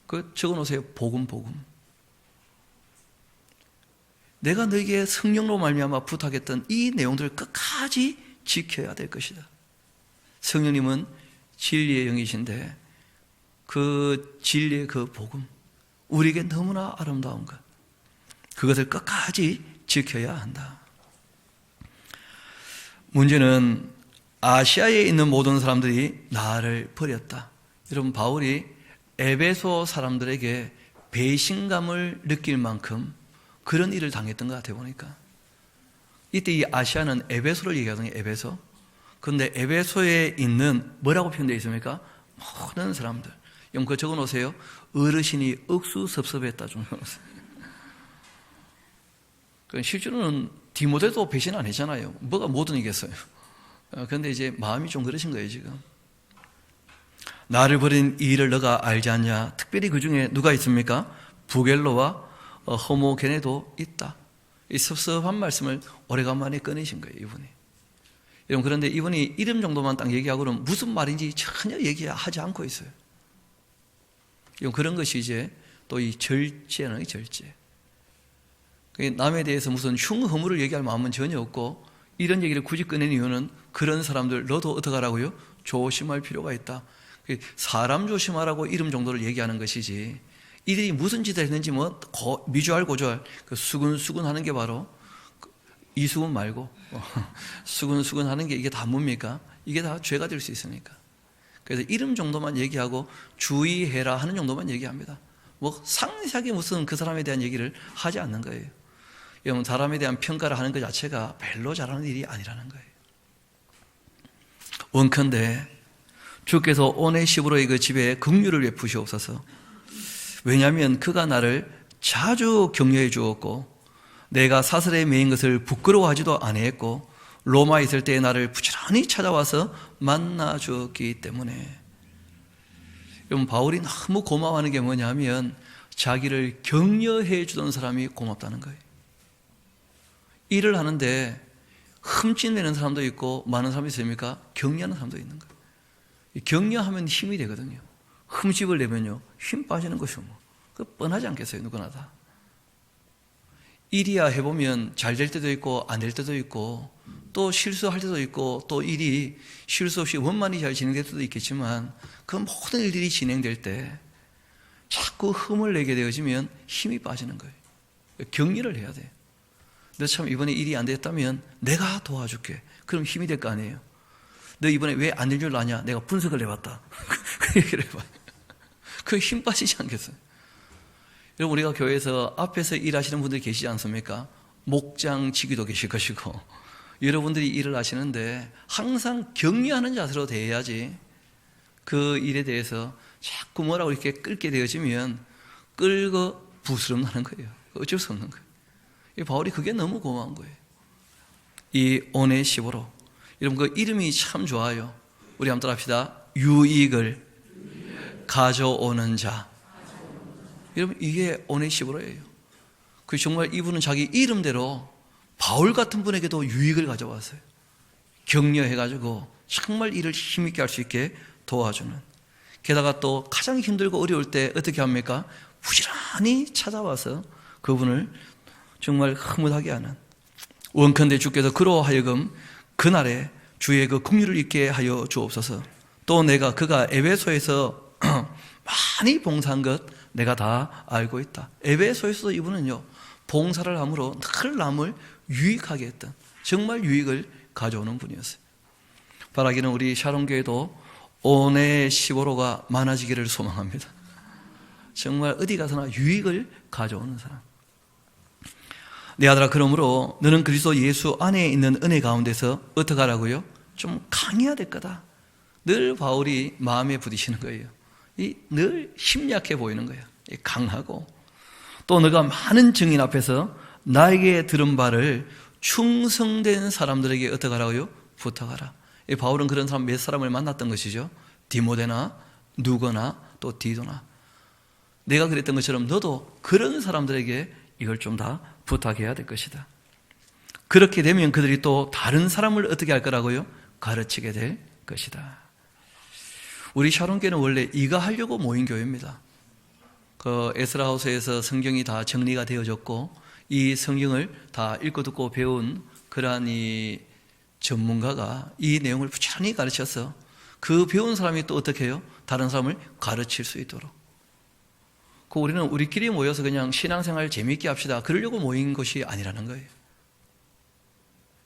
그 적어놓으세요. 복음. 내가 너에게 성령으로 말미암아 부탁했던 이 내용들을 끝까지 지켜야 될 것이다. 성령님은 진리의 영이신데 그 진리의 그 복음, 우리에게 너무나 아름다운 것, 그것을 끝까지 지켜야 한다. 문제는 아시아에 있는 모든 사람들이 나를 버렸다. 여러분, 바울이 에베소 사람들에게 배신감을 느낄 만큼 그런 일을 당했던 것 같아요. 보니까 이때 이 아시아는 에베소를 얘기하거든요. 에베소. 그런데 에베소에 있는 뭐라고 표현되어 있습니까? 모든 사람들. 여러분, 그거 적어놓으세요. 어르신이 억수섭섭했다. 실제로는 디모데도 배신 안 했잖아요. 뭐가 뭐든 이겼어요. 그런데 이제 마음이 좀 그러신 거예요. 지금 나를 버린 이 일을 너가 알지 않냐. 특별히 그 중에 누가 있습니까? 부겔로와 허모게네도 있다. 이 섭섭한 말씀을 오래간만에 꺼내신 거예요. 이분이. 여러분, 그런데 이분이 이름 정도만 딱 얘기하고는 무슨 말인지 전혀 얘기하지 않고 있어요. 그런 것이 이제 또 이 절제는 절제. 남에 대해서 무슨 흉허물을 얘기할 마음은 전혀 없고, 이런 얘기를 굳이 꺼낸 이유는 그런 사람들 너도 어떻게 하라고요? 조심할 필요가 있다. 사람 조심하라고 이름 정도를 얘기하는 것이지, 이들이 무슨 짓을 했는지 뭐 미주알 고주알 수근수근 하는 게 바로 이수근 말고 수근수근 하는 게 이게 다 뭡니까? 이게 다 죄가 될 수 있으니까. 그래서 이름 정도만 얘기하고 주의해라 하는 정도만 얘기합니다. 뭐 상세하게 무슨 그 사람에 대한 얘기를 하지 않는 거예요. 여러분, 사람에 대한 평가를 하는 것 자체가 별로 잘하는 일이 아니라는 거예요. 원컨대 주께서 오네시보로의 그 집에 긍휼을 베푸시옵소서. 왜냐하면 그가 나를 자주 격려해 주었고 내가 사슬에 매인 것을 부끄러워하지도 아니했고 로마에 있을 때 나를 부지런히 찾아와서 만나 주었기 때문에. 여러분, 바울이 너무 고마워하는 게 뭐냐면 자기를 격려해 주던 사람이 고맙다는 거예요. 일을 하는데 흠집내는 사람도 있고 많은 사람이 있습니까? 격려하는 사람도 있는 거예요. 격려하면 힘이 되거든요. 흠집을 내면요, 힘 빠지는 것이요. 그 뻔하지 않겠어요, 누구나 다. 일이야 해보면 잘 될 때도 있고 안 될 때도 있고 또 실수할 때도 있고 또 일이 실수 없이 원만히 잘 진행될 때도 있겠지만 그 모든 일들이 진행될 때 자꾸 흠을 내게 되어지면 힘이 빠지는 거예요. 격려를 해야 돼요. 너 참 이번에 일이 안 됐다면 내가 도와줄게. 그럼 힘이 될 거 아니에요. 너 이번에 왜 안 될 줄 아냐? 내가 분석을 해봤다. 그 얘기를 해봐요. 그 힘 빠지지 않겠어요? 여러분, 우리가 교회에서 앞에서 일하시는 분들이 계시지 않습니까? 목장지기도 계실 것이고 여러분들이 일을 하시는데 항상 격려하는 자세로 대해야지 그 일에 대해서 자꾸 뭐라고 이렇게 끌게 되어지면 끌고 부스럼 나는 거예요. 어쩔 수 없는 거예요. 이 바울이 그게 너무 고마운 거예요. 이 오네시보로. 여러분, 그 이름이 참 좋아요. 우리 한번 따라 합시다. 유익을 가져오는 자. 여러분, 이게 오네시보로예요. 그 정말 이분은 자기 이름대로 바울 같은 분에게도 유익을 가져왔어요. 격려해가지고 정말 일을 힘있게 할 수 있게 도와주는. 게다가 또 가장 힘들고 어려울 때 어떻게 합니까? 부지런히 찾아와서 그분을 정말 흐뭇하게 하는. 원컨대 주께서 그로 하여금 그날에 주의 그 긍휼을 있게 하여 주옵소서. 또 내가 그가 에베소에서 많이 봉사한 것 내가 다 알고 있다. 에베소에서도 이분은요, 봉사를 함으로 늘 남을 유익하게 했던, 정말 유익을 가져오는 분이었어요. 바라기는 우리 샤론교회도 오네시보로가 많아지기를 소망합니다. 정말 어디 가서나 유익을 가져오는 사람. 내 아들아, 그러므로 너는 그리스도 예수 안에 있는 은혜 가운데서 어떻게 하라고요? 좀 강해야 될 거다. 늘 바울이 마음에 부딪히는 거예요. 늘 심약해 보이는 거예요. 강하고 또 너가 많은 증인 앞에서 나에게 들은 바를 충성된 사람들에게 어떻게 하라고요? 부탁하라. 바울은 그런 사람 몇 사람을 만났던 것이죠. 디모데나 누거나 또 디도나. 내가 그랬던 것처럼 너도 그런 사람들에게 이걸 좀 다 부탁해야 될 것이다. 그렇게 되면 그들이 또 다른 사람을 어떻게 할 거라고요? 가르치게 될 것이다. 우리 샤론교회는 원래 이거 하려고 모인 교회입니다. 그 에스라하우스에서 성경이 다 정리가 되어졌고 이 성경을 다 읽고 듣고 배운 그러한 이 전문가가 이 내용을 부지런히 가르쳐서 그 배운 사람이 또 어떻게 해요? 다른 사람을 가르칠 수 있도록. 그 우리는 우리끼리 모여서 그냥 신앙생활 재미있게 합시다. 그러려고 모인 것이 아니라는 거예요.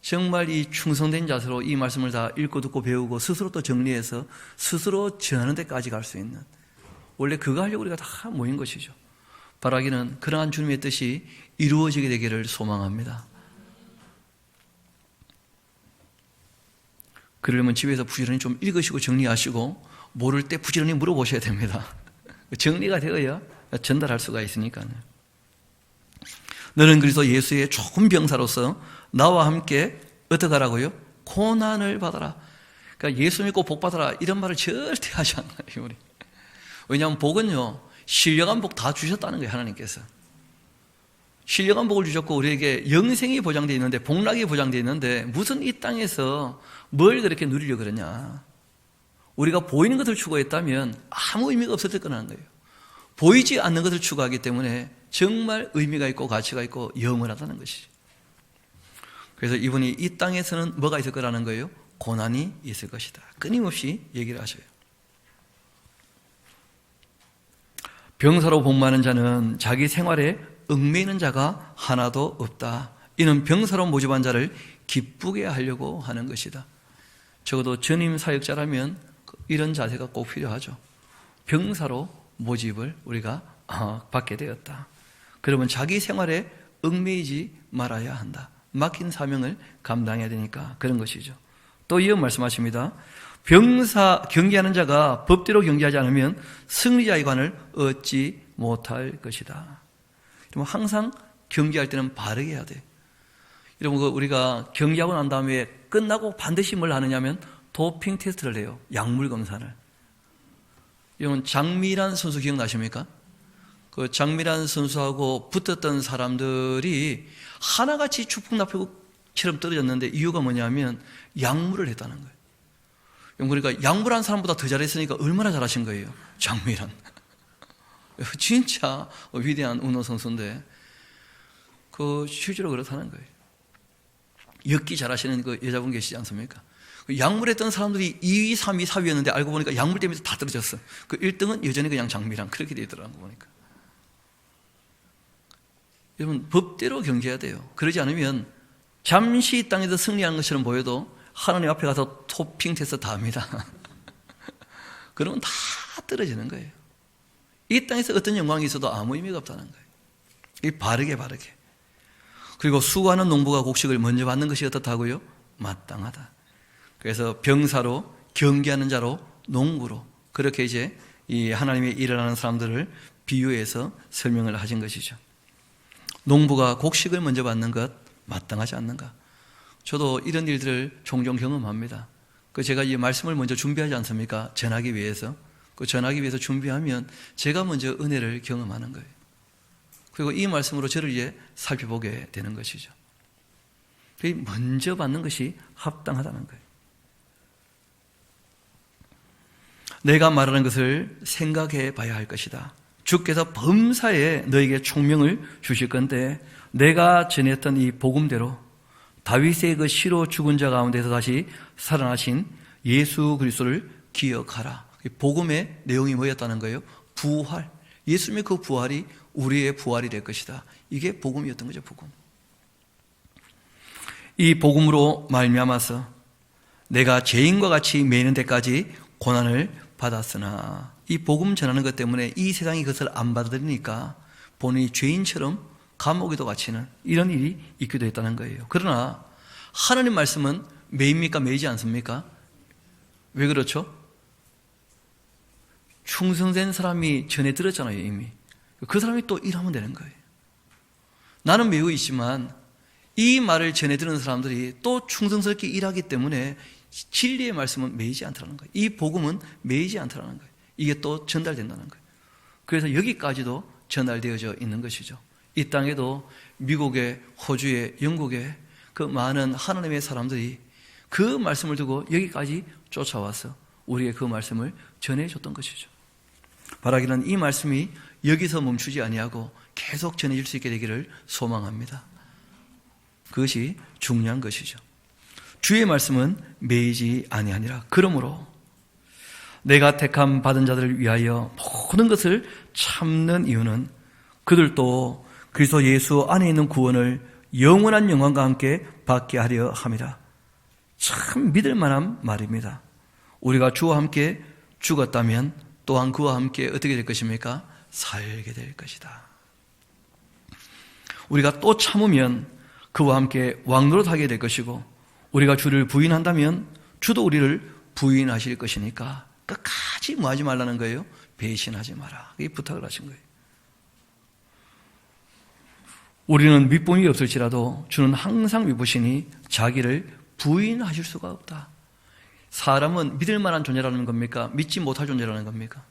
정말 이 충성된 자세로 이 말씀을 다 읽고 듣고 배우고 스스로 또 정리해서 스스로 전하는 데까지 갈 수 있는, 원래 그거 하려고 우리가 다 모인 것이죠. 바라기는 그러한 주님의 뜻이 이루어지게 되기를 소망합니다. 그러려면 집에서 부지런히 좀 읽으시고 정리하시고 모를 때 부지런히 물어보셔야 됩니다. 정리가 되어야 전달할 수가 있으니까요. 너는 그래서 예수의 좋은 병사로서 나와 함께 어떻게 하라고요? 고난을 받아라. 그러니까 예수 믿고 복 받아라 이런 말을 절대 하지 않아요, 우리. 왜냐하면 복은요, 신령한 복 다 주셨다는 거예요, 하나님께서. 신령한 복을 주셨고 우리에게 영생이 보장되어 있는데, 복락이 보장되어 있는데 무슨 이 땅에서 뭘 그렇게 누리려고 그러냐. 우리가 보이는 것을 추구했다면 아무 의미가 없었을 거라는 거예요. 보이지 않는 것을 추구하기 때문에 정말 의미가 있고 가치가 있고 영원하다는 것이죠. 그래서 이분이 이 땅에서는 뭐가 있을 거라는 거예요? 고난이 있을 것이다. 끊임없이 얘기를 하셔요. 병사로 복무하는 자는 자기 생활에 얽매이는 자가 하나도 없다. 이는 병사로 모집한 자를 기쁘게 하려고 하는 것이다. 적어도 전임 사역자라면 이런 자세가 꼭 필요하죠. 병사로 모집을 우리가 받게 되었다. 그러면 자기 생활에 얽매이지 말아야 한다. 맡긴 사명을 감당해야 되니까 그런 것이죠. 또 이어 말씀하십니다. 병사 경계하는 자가 법대로 경계하지 않으면 승리자의 관을 얻지 못할 것이다. 항상 경계할 때는 바르게 해야 돼. 여러분, 우리가 경계하고 난 다음에 끝나고 반드시 뭘 하느냐면 도핑 테스트를 해요. 약물 검사를. 여러분, 장미란 선수 기억나십니까? 그 장미란 선수하고 붙었던 사람들이 하나같이 추풍낙엽처럼 떨어졌는데 이유가 뭐냐면 약물을 했다는 거예요. 그러니까 약물한 사람보다 더 잘했으니까 얼마나 잘하신 거예요, 장미란. 진짜 위대한 운동 선수인데 그 실제로 그렇다는 거예요. 엮기 잘하시는 그 여자분 계시지 않습니까? 약물했던 사람들이 2위, 3위, 4위였는데 알고 보니까 약물 때문에 다 떨어졌어. 그 1등은 여전히 그냥 장미란 그렇게 되더라고 보니까. 여러분, 법대로 경계해야 돼요. 그러지 않으면 잠시 이 땅에서 승리하는 것처럼 보여도 하나님 앞에 가서 토핑 테스트 다 합니다. 그러면 다 떨어지는 거예요. 이 땅에서 어떤 영광이 있어도 아무 의미가 없다는 거예요. 이 바르게. 그리고 수고하는 농부가 곡식을 먼저 받는 것이 어떻다고요? 마땅하다. 그래서 병사로, 경계하는 자로, 농부로, 그렇게 이제 이 하나님의 일을 하는 사람들을 비유해서 설명을 하신 것이죠. 농부가 곡식을 먼저 받는 것 마땅하지 않는가? 저도 이런 일들을 종종 경험합니다. 제가 이 말씀을 먼저 준비하지 않습니까? 전하기 위해서. 전하기 위해서 준비하면 제가 먼저 은혜를 경험하는 거예요. 그리고 이 말씀으로 저를 이제 살펴보게 되는 것이죠. 먼저 받는 것이 합당하다는 거예요. 내가 말하는 것을 생각해 봐야 할 것이다. 주께서 범사에 너에게 총명을 주실 건데 내가 전했던 이 복음대로 다윗의 그 시로 죽은 자 가운데서 다시 살아나신 예수 그리스도를 기억하라. 복음의 내용이 뭐였다는 거예요? 부활. 예수님의 그 부활이 우리의 부활이 될 것이다. 이게 복음이었던 거죠, 복음. 이 복음으로 말미암아서 내가 죄인과 같이 매이는 데까지 고난을 받았으나, 이 복음 전하는 것 때문에 이 세상이 그것을 안 받아들이니까 본인이 죄인처럼 감옥에도 갇히는 이런 일이 있기도 했다는 거예요. 그러나 하나님 말씀은 매입니까? 매이지 않습니까? 왜 그렇죠? 충성된 사람이 전해 들었잖아요, 이미. 그 사람이 또 일하면 되는 거예요. 나는 매우 있지만 이 말을 전해드리는 사람들이 또 충성스럽게 일하기 때문에 진리의 말씀은 매이지 않더라는 거예요. 이 복음은 매이지 않더라는 거예요. 이게 또 전달된다는 거예요. 그래서 여기까지도 전달되어져 있는 것이죠. 이 땅에도 미국에, 호주에, 영국에 그 많은 하나님의 사람들이 그 말씀을 두고 여기까지 쫓아와서 우리에게 그 말씀을 전해줬던 것이죠. 바라기는 이 말씀이 여기서 멈추지 아니하고 계속 전해질 수 있게 되기를 소망합니다. 그것이 중요한 것이죠. 주의 말씀은 매이지 아니하니라. 그러므로 내가 택함 받은 자들을 위하여 모든 것을 참는 이유는 그들도 그리스도 예수 안에 있는 구원을 영원한 영광과 함께 받게 하려 함이라. 참 믿을 만한 말입니다. 우리가 주와 함께 죽었다면 또한 그와 함께 어떻게 될 것입니까? 살게 될 것이다. 우리가 또 참으면 그와 함께 왕노릇하게 될 것이고, 우리가 주를 부인한다면 주도 우리를 부인하실 것이니까 끝까지 뭐 하지 말라는 거예요? 배신하지 마라. 이 부탁을 하신 거예요. 우리는 밑봉이 없을지라도 주는 항상 믿으시니 자기를 부인하실 수가 없다. 사람은 믿을 만한 존재라는 겁니까? 믿지 못할 존재라는 겁니까?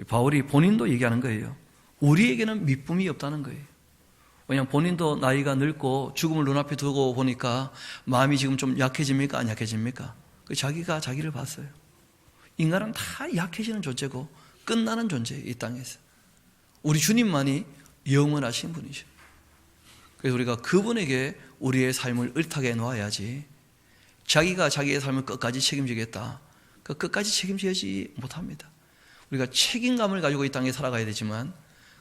바울이 본인도 얘기하는 거예요. 우리에게는 믿음이 없다는 거예요. 왜냐하면 본인도 나이가 늙고 죽음을 눈앞에 두고 보니까 마음이 지금 좀 약해집니까? 안 약해집니까? 자기가 자기를 봤어요. 인간은 다 약해지는 존재고 끝나는 존재예요. 이 땅에서. 우리 주님만이 영원하신 분이죠. 그래서 우리가 그분에게 우리의 삶을 을타게 놓아야지, 자기가 자기의 삶을 끝까지 책임지겠다, 끝까지 책임지지 못합니다. 우리가 책임감을 가지고 이 땅에 살아가야 되지만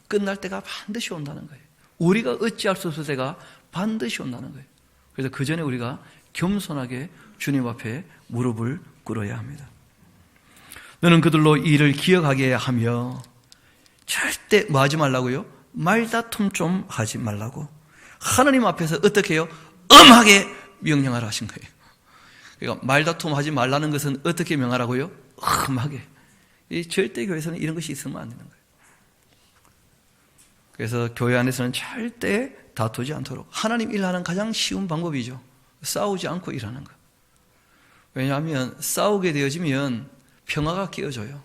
끝날 때가 반드시 온다는 거예요. 우리가 어찌할 수 없을 때가 반드시 온다는 거예요. 그래서 그 전에 우리가 겸손하게 주님 앞에 무릎을 꿇어야 합니다. 너는 그들로 이 일을 기억하게 하며 절대 뭐 하지 말라고요? 말다툼 좀 하지 말라고. 하나님 앞에서 어떻게 해요? 엄하게 명령하라 하신 거예요. 그러니까 말다툼 하지 말라는 것은 어떻게 명하라고요? 엄하게. 이 절대 교회에서는 이런 것이 있으면 안 되는 거예요. 그래서 교회 안에서는 절대 다투지 않도록, 하나님 일하는 가장 쉬운 방법이죠. 싸우지 않고 일하는 거. 왜냐하면 싸우게 되어지면 평화가 깨어져요.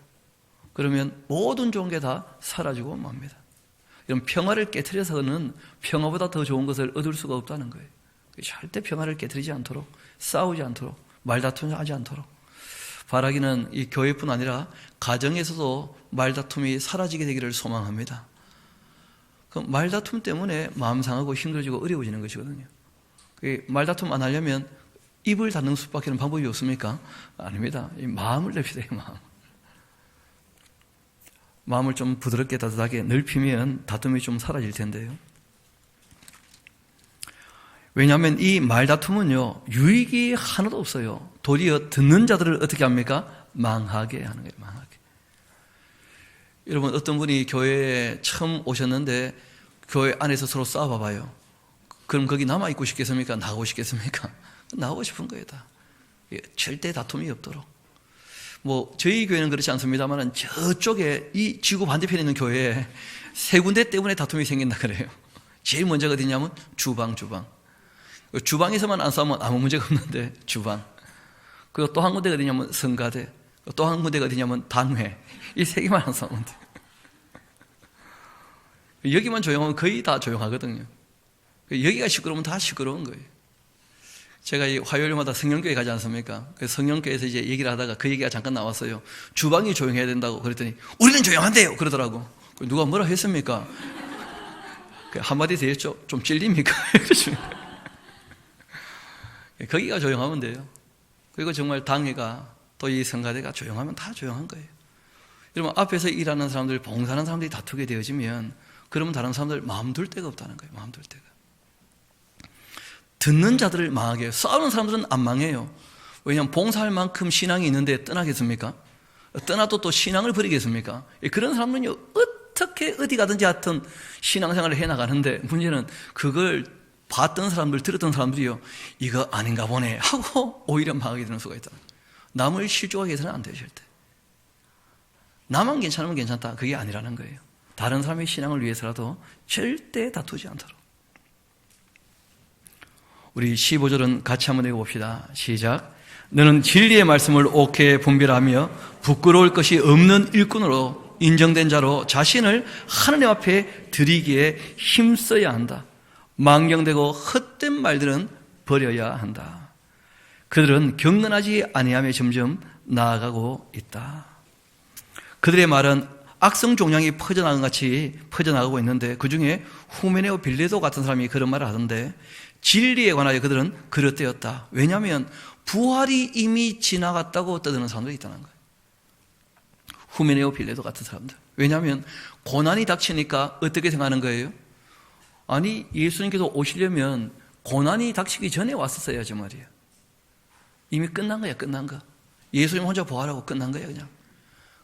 그러면 모든 좋은 게 다 사라지고 맙니다. 이런 평화를 깨트려서는 평화보다 더 좋은 것을 얻을 수가 없다는 거예요. 절대 평화를 깨트리지 않도록, 싸우지 않도록, 말다툼하지 않도록. 바라기는 이 교회뿐 아니라 가정에서도 말다툼이 사라지게 되기를 소망합니다. 그 말다툼 때문에 마음 상하고 힘들어지고 어려워지는 것이거든요. 말다툼 안 하려면 입을 닫는 수밖에 방법이 없습니까? 아닙니다. 이 마음을 넓히세요. 마음을 좀 부드럽게 따뜻하게 넓히면 다툼이 좀 사라질 텐데요. 왜냐하면 이 말다툼은요, 유익이 하나도 없어요. 도리어 듣는 자들을 어떻게 합니까? 망하게 하는 거예요. 망하게. 여러분, 어떤 분이 교회에 처음 오셨는데 교회 안에서 서로 싸워봐봐요. 그럼 거기 남아있고 싶겠습니까? 나가고 싶겠습니까? 나가고 싶은 거예요. 다. 절대 다툼이 없도록. 뭐 저희 교회는 그렇지 않습니다만 저쪽에 이 지구 반대편에 있는 교회에 세 군데 때문에 다툼이 생긴다 그래요. 제일 먼저가 어디냐면 주방. 주방에서만 안 싸우면 아무 문제가 없는데 주방. 그리고 또 한 군데가 어디냐면 성가대. 또 한 군데가 어디냐면 단회. 이 세 개만 안 싸우면 돼요. 여기만 조용하면 거의 다 조용하거든요. 여기가 시끄러우면 다 시끄러운 거예요. 제가 이 화요일마다 성령교회 가지 않습니까? 그래서 성령교회에서 이제 얘기를 하다가 그 얘기가 잠깐 나왔어요. 주방이 조용해야 된다고. 그랬더니 우리는 조용한데요 그러더라고. 누가 뭐라 했습니까? 한마디 더 했죠. 좀 찔립니까? 거기가 조용하면 돼요. 그리고 정말 당회가 또 이 성가대가 조용하면 다 조용한 거예요. 여러분, 앞에서 일하는 사람들, 봉사하는 사람들이 다투게 되어지면 그러면 다른 사람들 마음 둘 데가 없다는 거예요. 마음 둘 데가. 듣는 자들을 망하게 해요. 싸우는 사람들은 안 망해요. 왜냐하면 봉사할 만큼 신앙이 있는데 떠나겠습니까? 떠나도 또 신앙을 버리겠습니까? 그런 사람은요, 어떻게 어디 가든지 하여튼 신앙생활을 해나가는데, 문제는 그걸 봤던 사람들, 들었던 사람들이요, 이거 아닌가 보네 하고 오히려 망하게 되는 수가 있다. 남을 실족하게 해서는 안 돼요. 절대. 나만 괜찮으면 괜찮다, 그게 아니라는 거예요. 다른 사람의 신앙을 위해서라도 절대 다투지 않도록. 우리 15절은 같이 한번 읽어봅시다. 시작. 너는 진리의 말씀을 옳게 분별하며 부끄러울 것이 없는 일꾼으로 인정된 자로 자신을 하느님 앞에 드리기에 힘써야 한다. 망령되고 헛된 말들은 버려야 한다. 그들은 경건하지 아니하며 점점 나아가고 있다. 그들의 말은 악성 종양이 퍼져나간 같이 퍼져나가고 있는데 그 중에 후메네오 빌레도 같은 사람이 그런 말을 하던데 진리에 관하여 그들은 그릇되었다. 왜냐하면 부활이 이미 지나갔다고 떠드는 사람들이 있다는 거예요. 후메네오 빌레도 같은 사람들. 왜냐하면 고난이 닥치니까 어떻게 생각하는 거예요? 아니 예수님께서 오시려면 고난이 닥치기 전에 왔었어야지 말이에요. 이미 끝난 거야. 끝난 거. 예수님 혼자 부활하고 끝난 거야 그냥.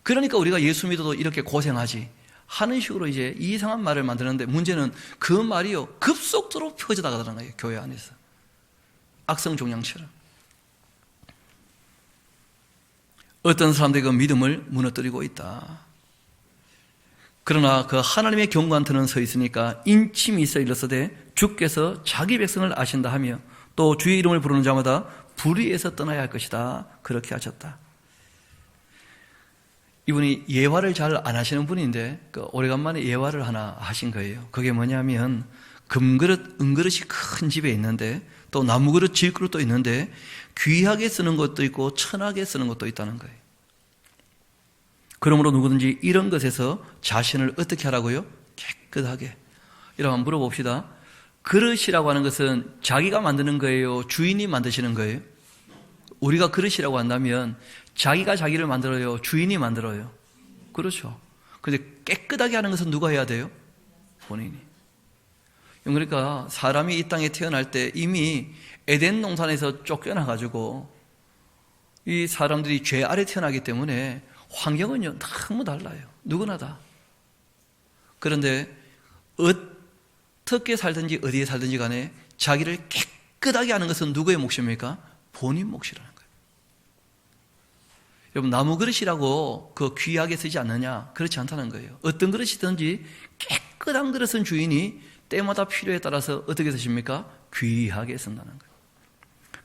그러니까 우리가 예수 믿어도 이렇게 고생하지 하는 식으로 이제 이상한 말을 만드는데 문제는 그 말이요 급속도로 퍼져나가더라는 거예요. 교회 안에서 악성 종양처럼. 어떤 사람들이 그 믿음을 무너뜨리고 있다. 그러나 그 하나님의 경고한 터는 서 있으니까 인침이 있어 일렀으되 주께서 자기 백성을 아신다 하며 또 주의 이름을 부르는 자마다 불의에서 떠나야 할 것이다. 그렇게 하셨다. 이분이 예화를 잘 안 하시는 분인데 오래간만에 예화를 하나 하신 거예요. 그게 뭐냐면 금그릇, 은그릇이 큰 집에 있는데 또 나무그릇, 질그릇도 있는데 귀하게 쓰는 것도 있고 천하게 쓰는 것도 있다는 거예요. 그러므로 누구든지 이런 것에서 자신을 어떻게 하라고요? 깨끗하게. 이라고 한번 물어봅시다. 그릇이라고 하는 것은 자기가 만드는 거예요? 주인이 만드시는 거예요? 우리가 그릇이라고 한다면 자기가 자기를 만들어요? 주인이 만들어요? 그렇죠. 그런데 깨끗하게 하는 것은 누가 해야 돼요? 본인이. 그러니까 사람이 이 땅에 태어날 때 이미 에덴 동산에서 쫓겨나가지고 이 사람들이 죄 아래 태어나기 때문에 환경은요 너무 달라요. 누구나 다. 그런데 어떻게 살든지 어디에 살든지 간에 자기를 깨끗하게 하는 것은 누구의 몫입니까? 본인 몫이라는 거예요. 여러분 나무 그릇이라고 그 귀하게 쓰지 않느냐? 그렇지 않다는 거예요. 어떤 그릇이든지 깨끗한 그릇은 주인이 때마다 필요에 따라서 어떻게 쓰십니까? 귀하게 쓴다는 거예요.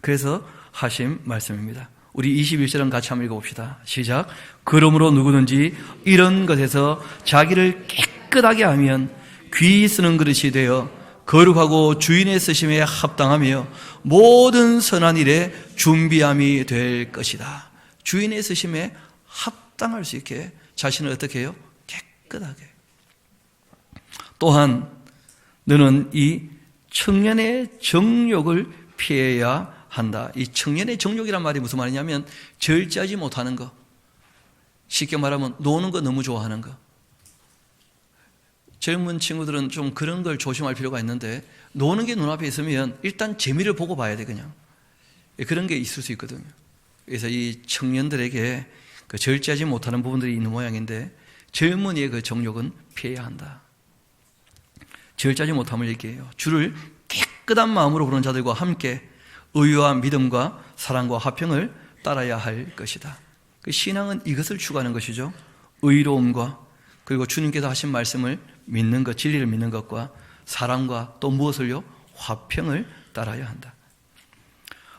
그래서 하신 말씀입니다. 우리 21절은 같이 한번 읽어봅시다. 시작. 그러므로 누구든지 이런 것에서 자기를 깨끗하게 하면 귀히 쓰는 그릇이 되어 거룩하고 주인의 쓰심에 합당하며 모든 선한 일에 준비함이 될 것이다. 주인의 쓰심에 합당할 수 있게 자신을 어떻게 해요? 깨끗하게. 또한 너는 이 청년의 정욕을 피해야 한다. 이 청년의 정욕이란 말이 무슨 말이냐면 절제하지 못하는 거. 쉽게 말하면 노는 거 너무 좋아하는 거. 젊은 친구들은 좀 그런 걸 조심할 필요가 있는데 노는 게 눈앞에 있으면 일단 재미를 보고 봐야 돼 그냥. 그런 게 있을 수 있거든요. 그래서 이 청년들에게 그 절제하지 못하는 부분들이 있는 모양인데 젊은이의 그 정욕은 피해야 한다. 절제하지 못함을 얘기해요. 주를 깨끗한 마음으로 부르는 자들과 함께 의와 믿음과 사랑과 화평을 따라야 할 것이다. 그 신앙은 이것을 추구하는 것이죠. 의로움과 그리고 주님께서 하신 말씀을 믿는 것, 진리를 믿는 것과 사랑과 또 무엇을요? 화평을 따라야 한다.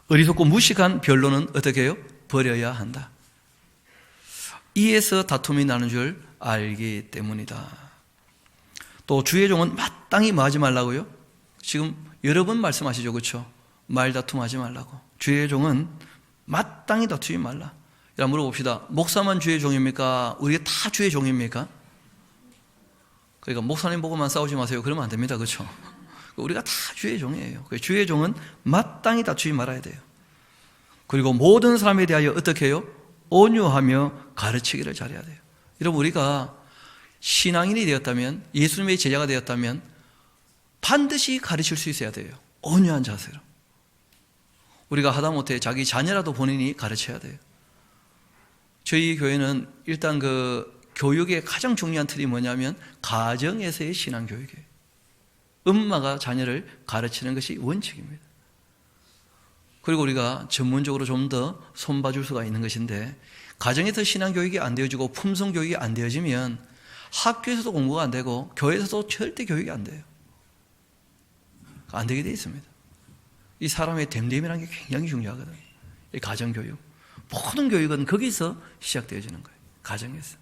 어리석고 무식한 변론은 어떻게 해요? 버려야 한다. 이에서 다툼이 나는 줄 알기 때문이다. 또 주의 종은 마땅히 뭐 하지 말라고요? 지금 여러 번 말씀하시죠. 그렇죠? 말다툼하지 말라고. 주의 종은 마땅히 다투지 말라. 야, 물어봅시다. 목사만 주의 종입니까? 우리가 다 주의 종입니까? 그러니까 목사님 보고만 싸우지 마세요. 그러면 안 됩니다. 그렇죠? 우리가 다 주의 종이에요. 주의 종은 마땅히 다투지 말아야 돼요. 그리고 모든 사람에 대하여 어떻게 해요? 온유하며 가르치기를 잘해야 돼요. 여러분 우리가 신앙인이 되었다면, 예수님의 제자가 되었다면 반드시 가르칠 수 있어야 돼요. 온유한 자세로. 우리가 하다못해 자기 자녀라도 본인이 가르쳐야 돼요. 저희 교회는 일단 그 교육의 가장 중요한 틀이 뭐냐면 가정에서의 신앙교육이에요. 엄마가 자녀를 가르치는 것이 원칙입니다. 그리고 우리가 전문적으로 좀 더 손봐줄 수가 있는 것인데 가정에서 신앙교육이 안 되어지고 품성교육이 안 되어지면 학교에서도 공부가 안 되고 교회에서도 절대 교육이 안 돼요. 안 되게 돼 있습니다. 이 사람의 됨됨이라는 게 굉장히 중요하거든요. 이 가정교육. 모든 교육은 거기서 시작되어지는 거예요. 가정에서.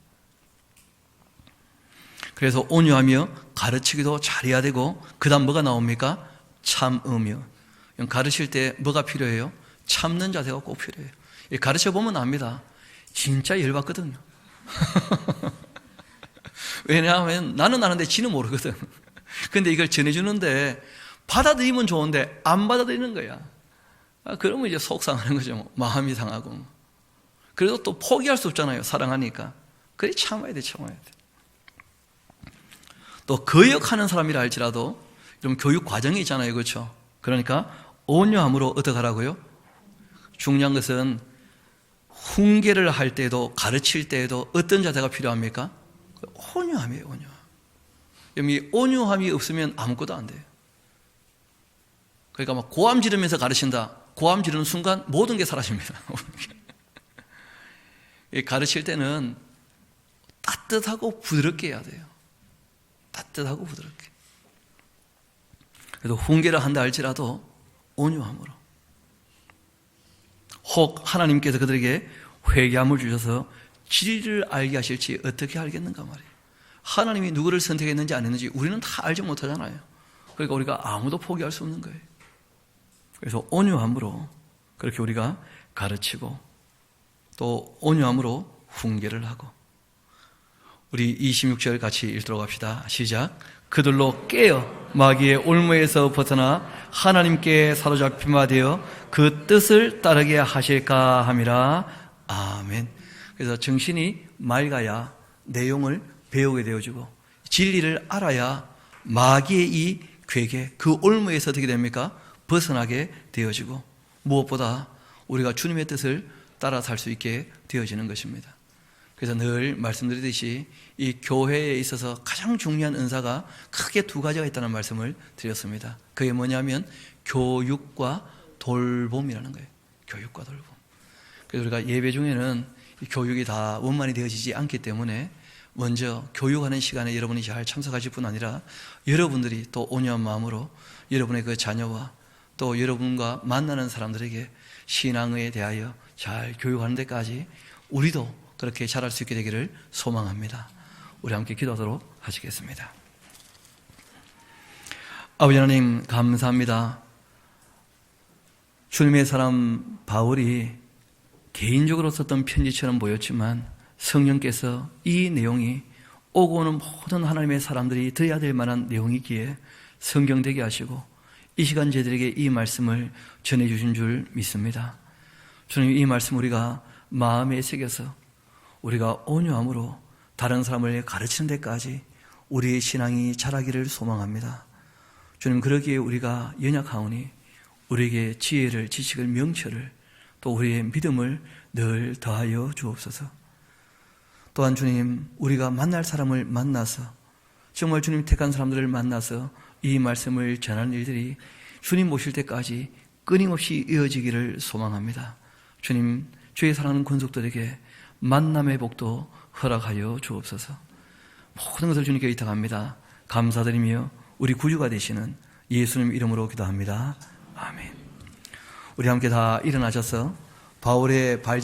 그래서 온유하며 가르치기도 잘해야 되고, 그 다음 뭐가 나옵니까? 참으며. 가르칠 때 뭐가 필요해요? 참는 자세가 꼭 필요해요. 가르쳐 보면 압니다. 진짜 열받거든요. 왜냐하면 나는 아는데 지는 모르거든. 근데 이걸 전해주는데 받아들이면 좋은데 안 받아들이는 거야. 그러면 이제 속상하는 거죠. 마음이 상하고. 그래도 또 포기할 수 없잖아요. 사랑하니까. 그래 참아야 돼, 참아야 돼. 또 거역하는 사람이라 할지라도 좀 교육 과정이 있잖아요. 그렇죠? 그러니까 온유함으로 어떻게 하라고요? 중요한 것은 훈계를 할 때도 가르칠 때에도 어떤 자세가 필요합니까? 온유함이에요. 온유함. 이 온유함이 없으면 아무것도 안 돼요. 그러니까 막 고함 지르면서 가르친다. 고함 지르는 순간 모든 게 사라집니다. 가르칠 때는 따뜻하고 부드럽게 해야 돼요. 따뜻하고 부드럽게. 그래도 훈계를 한다 할지라도 온유함으로. 혹 하나님께서 그들에게 회개함을 주셔서 진리를 알게 하실지 어떻게 알겠는가 말이에요. 하나님이 누구를 선택했는지 안 했는지 우리는 다 알지 못하잖아요. 그러니까 우리가 아무도 포기할 수 없는 거예요. 그래서 온유함으로 그렇게 우리가 가르치고 또 온유함으로 훈계를 하고. 우리 26절 같이 읽도록 합시다. 시작. 그들로 깨어 마귀의 올무에서 벗어나 하나님께 사로잡힘화 되어 그 뜻을 따르게 하실까 함이라. 아멘. 그래서 정신이 맑아야 내용을 배우게 되어지고 진리를 알아야 마귀의 이 괴계, 그 올무에서 어떻게 됩니까? 벗어나게 되어지고 무엇보다 우리가 주님의 뜻을 따라 살 수 있게 되어지는 것입니다. 그래서 늘 말씀드리듯이 이 교회에 있어서 가장 중요한 은사가 크게 두 가지가 있다는 말씀을 드렸습니다. 그게 뭐냐면 교육과 돌봄이라는 거예요. 교육과 돌봄. 그래서 우리가 예배 중에는 이 교육이 다 원만히 되어지지 않기 때문에 먼저 교육하는 시간에 여러분이 잘 참석하실 뿐 아니라 여러분들이 또 온유한 마음으로 여러분의 그 자녀와 또 여러분과 만나는 사람들에게 신앙에 대하여 잘 교육하는 데까지 우리도 그렇게 잘할 수 있게 되기를 소망합니다. 우리 함께 기도하도록 하시겠습니다. 아버지 하나님 감사합니다. 주님의 사람 바울이 개인적으로 썼던 편지처럼 보였지만 성령께서 이 내용이 오고 오는 모든 하나님의 사람들이 들어야 될 만한 내용이기에 성경되게 하시고 이 시간 저희들에게 이 말씀을 전해주신 줄 믿습니다. 주님, 이 말씀 우리가 마음에 새겨서 우리가 온유함으로 다른 사람을 가르치는 데까지 우리의 신앙이 자라기를 소망합니다. 주님, 그러기에 우리가 연약하오니 우리에게 지혜를, 지식을, 명철을 또 우리의 믿음을 늘 더하여 주옵소서. 또한 주님, 우리가 만날 사람을 만나서 정말 주님 택한 사람들을 만나서 이 말씀을 전하는 일들이 주님 모실 때까지 끊임없이 이어지기를 소망합니다. 주님, 주의 사랑하는 권속들에게 만남의 복도 허락하여 주옵소서. 모든 것을 주님께 의탁합니다. 감사드리며 우리 구주가 되시는 예수님 이름으로 기도합니다. 아멘. 우리 함께 다 일어나셔서 바울의 발자